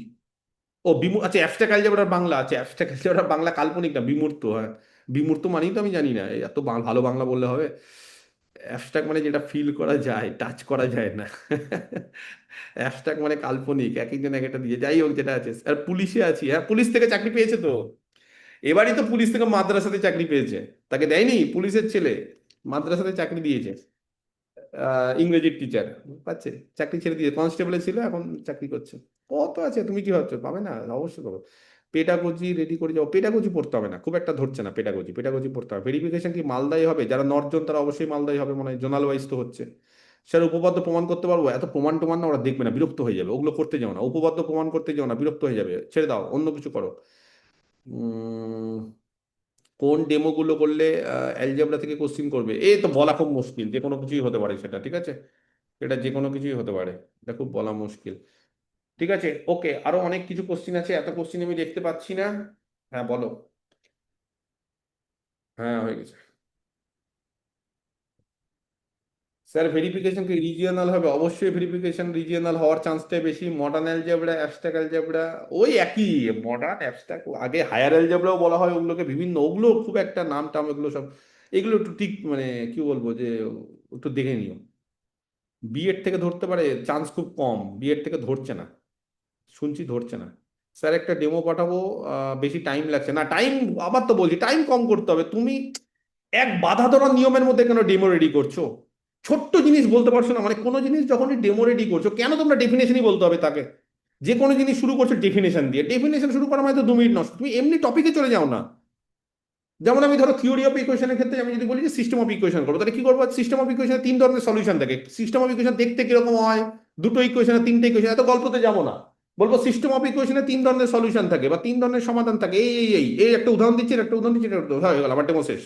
ও আচ্ছা, অ্যাবস্ট্রাক্ট অ্যালজেব্রার বাংলা, আচ্ছা অ্যাবস্ট্রাক্ট অ্যালজেব্রার বাংলা কাল্পনিক না বিমূর্ত, হ্যাঁ। বিমূর্ত মানেই তো আমি জানি না, এত ভালো বাংলা বললে হবে? অ্যাবস্ট্রাক্ট মানে যেটা ফিল করা যায়, টাচ করা যায় না। অ্যাবস্ট্রাক্ট মানে কাল্পনিক, এক একজন এক একটা দিয়ে, যাই হোক যেটা আছে। আর পুলিশে আছি, হ্যাঁ পুলিশ থেকে চাকরি পেয়েছে তো। এবারই তো পুলিশ থেকে মাদ্রাসাতে চাকরি পেয়েছে। তাকে দেয়নি পুলিশের ছেলে, মাদ্রাসাতে চাকরি দিয়েছে। ইংরেজির টিচার পাচ্ছে, চাকরি ছেড়ে দিয়ে কনস্টেবলে ছিল, এখন চাকরি করছে। কত আছে, তুমি কি ভাবছো পাবে না? অবশ্যই পাবো। পেডাগোজি রেডি করে যাও, পেডাগোজি পড়তে হবে না, খুব একটা ধরছে না। পেডাগোজি, পেডাগোজি পড়তে হবে। ভেরিফিকেশন কি মালদাই হবে? যারা নর্জন তারা অবশ্যই মালদাই হবে মনে হয়, জোনাল ওয়াইজ তো হচ্ছে। স্যার উপপাদ্য প্রমাণ করতে পারবো? এত প্রমাণ টমান না, ওরা দেখবে না, বিরক্ত হয়ে যাবে। ওগুলো করতে যাও না, উপপাদ্য প্রমাণ করতে যাও না, বিরক্ত হয়ে যাবে, ছেড়ে দাও, অন্য কিছু করো। উম, কোন ডেমো গুলো করলে অ্যালজেব্রা থেকে কোশ্চিন করবে? এই তো বলা খুব মুশকিল, যে কোনো কিছুই হতে পারে সেটা, ঠিক আছে। এটা যে কোনো কিছুই হতে পারে, এটা খুব বলা মুশকিল। ঠিক আছে, ওকে, আরো অনেক কিছু কোশ্চিন আছে, এত কোশ্চিন আমি দেখতে পাচ্ছি না। হ্যাঁ বলো। হ্যাঁ হয়ে গেছে। স্যার ভেরিফিকেশন কি রিজিওনাল হবে? অবশ্যই ভেরিফিকেশন রিজিওনাল হওয়ার চান্সটাই বেশি। মডার্ন অ্যালজেব্রা, অ্যাবস্ট্রাক্ট অ্যালজেব্রা ওই একই। মডার্ন অ্যাবস্ট্রাক্ট আগে হায়ার অ্যালজেব্রাও বলা হয় ওগুলোকে, বিভিন্ন ওগুলো খুব একটা নাম টাম এগুলো সব, এগুলো একটু ঠিক মানে কি বলবো যে একটু দেখে নিও। বিএড থেকে ধরতে পারে, চান্স খুব কম, বিএড থেকে ধরছে না, শুনছি ধরছে না। স্যার একটা ডেমো পাঠাবো, বেশি টাইম লাগছে না, টাইম, আবার তো বলছি টাইম কম করতে হবে। তুমি এক বাধা ধরা নিয়মের মধ্যে কেন ডেমো রেডি করছো? ছোট্ট জিনিস বলতে পারছো না? মানে কোনো জিনিস যখনই ডেমো রেডি করছো, কেন তোমরা ডেফিনেশনই বলতে হবে তাকে? যে কোনো জিনিস শুরু করছো ডেফিনেশন দিয়ে, ডেফিনেশন শুরু করা মানে তো 2 মিনিট নষ্ট, তুমি এমনি টপিকে চলে যাও না। যেমন আমি ধরো থিওরি অফ ইকুয়েশনের ক্ষেত্রে আমি যদি বলি যে সিস্টেম অফ ইকুয়েশন করবো, তাহলে কি করবো? সিস্টেম অফ ইকুয়েশনে 3 ধরনের সলিউশন থাকে, সিস্টেম অফ ইকুয়েশন দেখতে কিরকম হয়, দুটো ইকুয়েশনে 3টে ইকুয়েশন, এত গল্পতে যাবো না। বলবো সিস্টেম অফ ইকুয়েশনে 3 ধরনের সলিউশন থাকে বা 3 ধরনের সমাধান থাকে, এই একটা উদাহরণ দিচ্ছি, একটা উদাহরণ দিচ্ছি, একটা উদাহরণ হয়ে গেল, আমার ডেমো শেষ।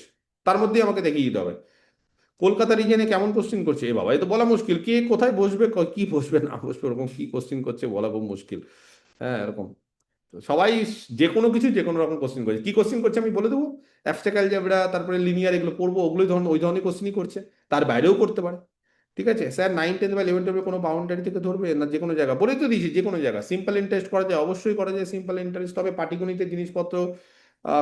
তার মধ্যে আমাকে দেখিয়ে দিতে হবে কলকাতা রিজনে কেমন কোশ্চিন করছে। এ বাবা, এ তো বলা মুশকিল, কে কোথায় বসবে, কি বসবে না বসবে, ওরকম কি কোশ্চিন করছে বলা খুব মুশকিল। হ্যাঁ, এরকম। তো সবাই যে কোনো কিছু যে কোনো রকম কোশ্চিন করছে, কি কোশ্চিন করছে আমি বলে দেবো। অ্যাবস্ট্রাক্ট অ্যালজেব্রা, তারপরে লিনিয়ার, এগুলো পড়বো, ওগুলোই ধরুন ওই ধরনের কোশ্চিনই করছে, তার বাইরেও করতে পারে। ঠিক আছে স্যার, 9, 10 বা 11, 12 কোনো বাউন্ডারি থেকে ধরবে না, যে কোনো জায়গা বলেই তো দিয়েছি, যে কোনো জায়গা সিম্পল ইন্টারেস্ট করা যায়, অবশ্যই করা যায় সিম্পল ইন্টারেস্ট। তবে পাটিগণিতের জিনিসপত্র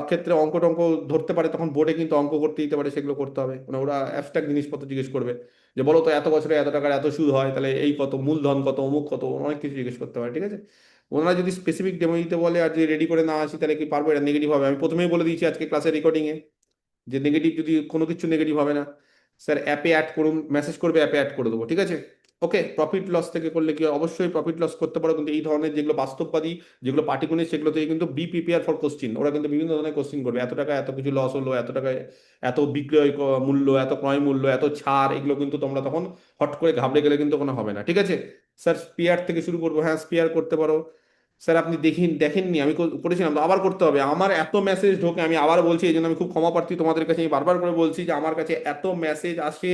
ক্ষেত্রে অঙ্ক টঙ্ক ধরতে পারে, তখন বোর্ডে কিন্তু অঙ্ক করতে দিতে পারে, সেগুলো করতে হবে। মানে ওরা অ্যাবস্ট্রাক্ট জিনিসপত্র জিজ্ঞেস করবে, যে বলো তো এত বছরে এত টাকার এত সুদ হয়, তাহলে এই কত, মূলধন কত, অমুক কত, অনেক কিছু জিজ্ঞেস করতে পারে। ঠিক আছে, ওনারা যদি স্পেসিফিক ডেমো দিতে বলে আর যদি রেডি করে না আসি, তাহলে কি পারবো? এটা নেগেটিভ হবে। আমি প্রথমেই বলে দিয়েছি আজকে ক্লাসের রেকর্ডিং এ, যে নেগেটিভ যদি কোনো কিছু নেগেটিভ হবে না। স্যার অ্যাপে অ্যাড করুন, মেসেজ করবে, অ্যাপে অ্যাড করে দেবো। ঠিক আছে, ওকে। প্রফিট লস থেকে করলে কি হয়? অবশ্যই প্রফিট লস করতে পারো, কিন্তু এই ধরনের যেগুলো বাস্তববাদী, যেগুলো পাটিগণিত, সেগুলো থেকে কিন্তু বি প্রিপেয়ার ফর কোশ্চিন। ওরা কিন্তু বিভিন্ন ধরনের কোশ্চিন করবে, এত টাকা এত কিছু লস হলো, এত টাকায় এত বিক্রয় মূল্য, এত ক্রয় মূল্য, এত ছাড়, এগুলো কিন্তু তোমরা তখন হট করে ঘাবড়ে গেলে কিন্তু কোনো হবে না। ঠিক আছে স্যার, স্পিয়ার থেকে শুরু করবো, হ্যাঁ স্পিয়ার করতে পারো। স্যার আপনি দেখেননি আমি করেছিলাম তো, আবার করতে হবে? আমার এত মেসেজ ঢোকে, আমি আবার বলছি, এই জন্য আমি খুব ক্ষমা প্রার্থী তোমাদের কাছে, আমি বারবার করে বলছি যে আমার কাছে এত মেসেজ আসে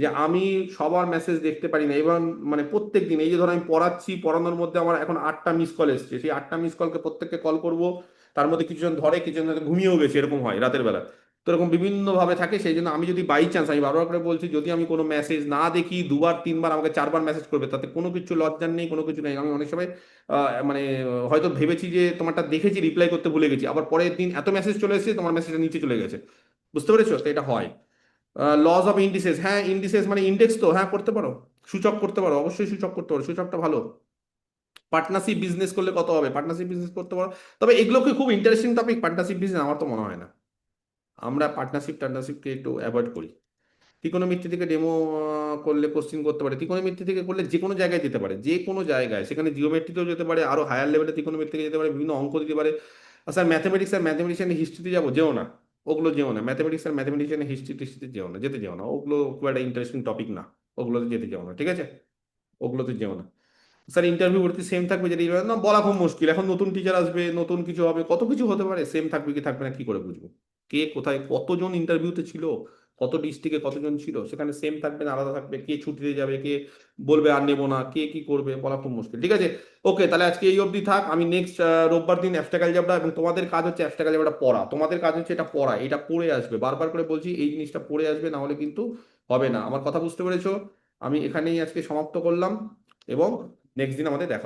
যে আমি সবার মেসেজ দেখতে পারি না। এবং মানে প্রত্যেক দিন এই যে ধরো আমি পড়াচ্ছি, পড়ানোর মধ্যে আমার এখন 8টা মিস কল এসছে, সেই 8টা মিস কলকে প্রত্যেককে কল করব। তার মধ্যে কিছুজন ধরে, কিছুজন হয়তো ঘুমিয়েও গেছে, এরকম হয় রাতের বেলা। তো এরকম বিভিন্ন ভাবে থাকে, সেই জন্য আমি যদি বাই চান্স, আমি বারবার করে বলছি, যদি আমি কোনো মেসেজ না দেখি, 2বার 3বার, আমাকে 4বার মেসেজ করবে, তাতে কোনো কিছু লজ্জার নেই, কোনো কিছু নেই। আমি অনেক সময় মানে হয়তো ভেবেছি যে তোমারটা দেখেছি, রিপ্লাই করতে ভুলে গেছি, আবার পরের দিন এত মেসেজ চলে এসেছে, তোমার মেসেজটা নিচে চলে গেছে। বুঝতে পেরেছো তো? এটা হয়। লস অফ ইন্ডিসেস, হ্যাঁ ইন্ডিসেস মানে ইন্ডেক্স, তো হ্যাঁ করতে পারো। সূচক করতে পারো, অবশ্যই সূচক করতে পারো, সূচকটা ভালো। পার্টনারশিপ বিজনেস করলে কত হবে? পার্টনারশিপ বিজনেস করতে পারো। তবে এগুলো কি খুব ইন্টারেস্টিং টপিক পার্টনারশিপ বিজনেস? আমার তো মনে হয় না। আমরা টার্টনারশিপকে একটু অ্যাভয়েড করি। ত্রিকোণমিতি থেকে ডেমো করলে কোশ্চিন করতে পারে, ত্রিকোণমিতি থেকে করলে যে কোনো জায়গায় যেতে পারে, যে কোনো জায়গায়, সেখানে জিওমেট্রিতেও যেতে পারে, আরো হায়ার লেভেলে ত্রিকোণমিতি থেকে যেতে পারে, বিভিন্ন অঙ্ক দিতে পারে। আর স্যার ম্যাথমেটিক্স আর ম্যাথমেটিশিয়ান হিস্ট্রিতে যাবো? যেও না, ওগুলো যেও না। ম্যাথমেটিক্স আর ম্যাথমেটিশিয়ান হিস্ট্রি টিস্ট্রিতে যেও না, যেতে যেও না, ওগুলো খুব একটা ইন্টারেস্টিং টপিক না, ওগুলোতে যেতে যেও না। ঠিক আছে, ওগুলোতে যেও না। স্যার ইন্টারভিউ করতে সেম থাকবে যেটা না, বলা খুব মুশকিল। এখন নতুন টিচার আসবে, নতুন কিছু হবে, কত কিছু হতে পারে, সেম থাকবে কি থাকবে না কি করে বুঝবো? কে কোথায় কতজন ইন্টারভিউতে ছিল, কত ডিস্ট্রিক্টে কতজন ছিল, সেখানে সেম থাকবে না আলাদা থাকবে, কে ছুটিতে যাবে, কে বলবে আর নেবো না, কে কি করবে, বলা খুব মুশকিল। ঠিক আছে, ওকে, তাহলে আজকে এই অবধি থাক। আমি নেক্সট রোববার দিন অ্যাবস্ট্রাক্ট অ্যালজেব্রা, এবং তোমাদের কাজ হচ্ছে অ্যাবস্ট্রাক্ট অ্যালজেব্রা পড়া, তোমাদের কাজ হচ্ছে এটা পড়া, এটা পড়ে আসবে, বারবার করে বলছি এই জিনিসটা পড়ে আসবে, না হলে কিন্তু হবে না। আমার কথা বুঝতে পেরেছো? আমি এখানেই আজকে সমাপ্ত করলাম, এবং নেক্সট দিন আমাদের দেখা হবে।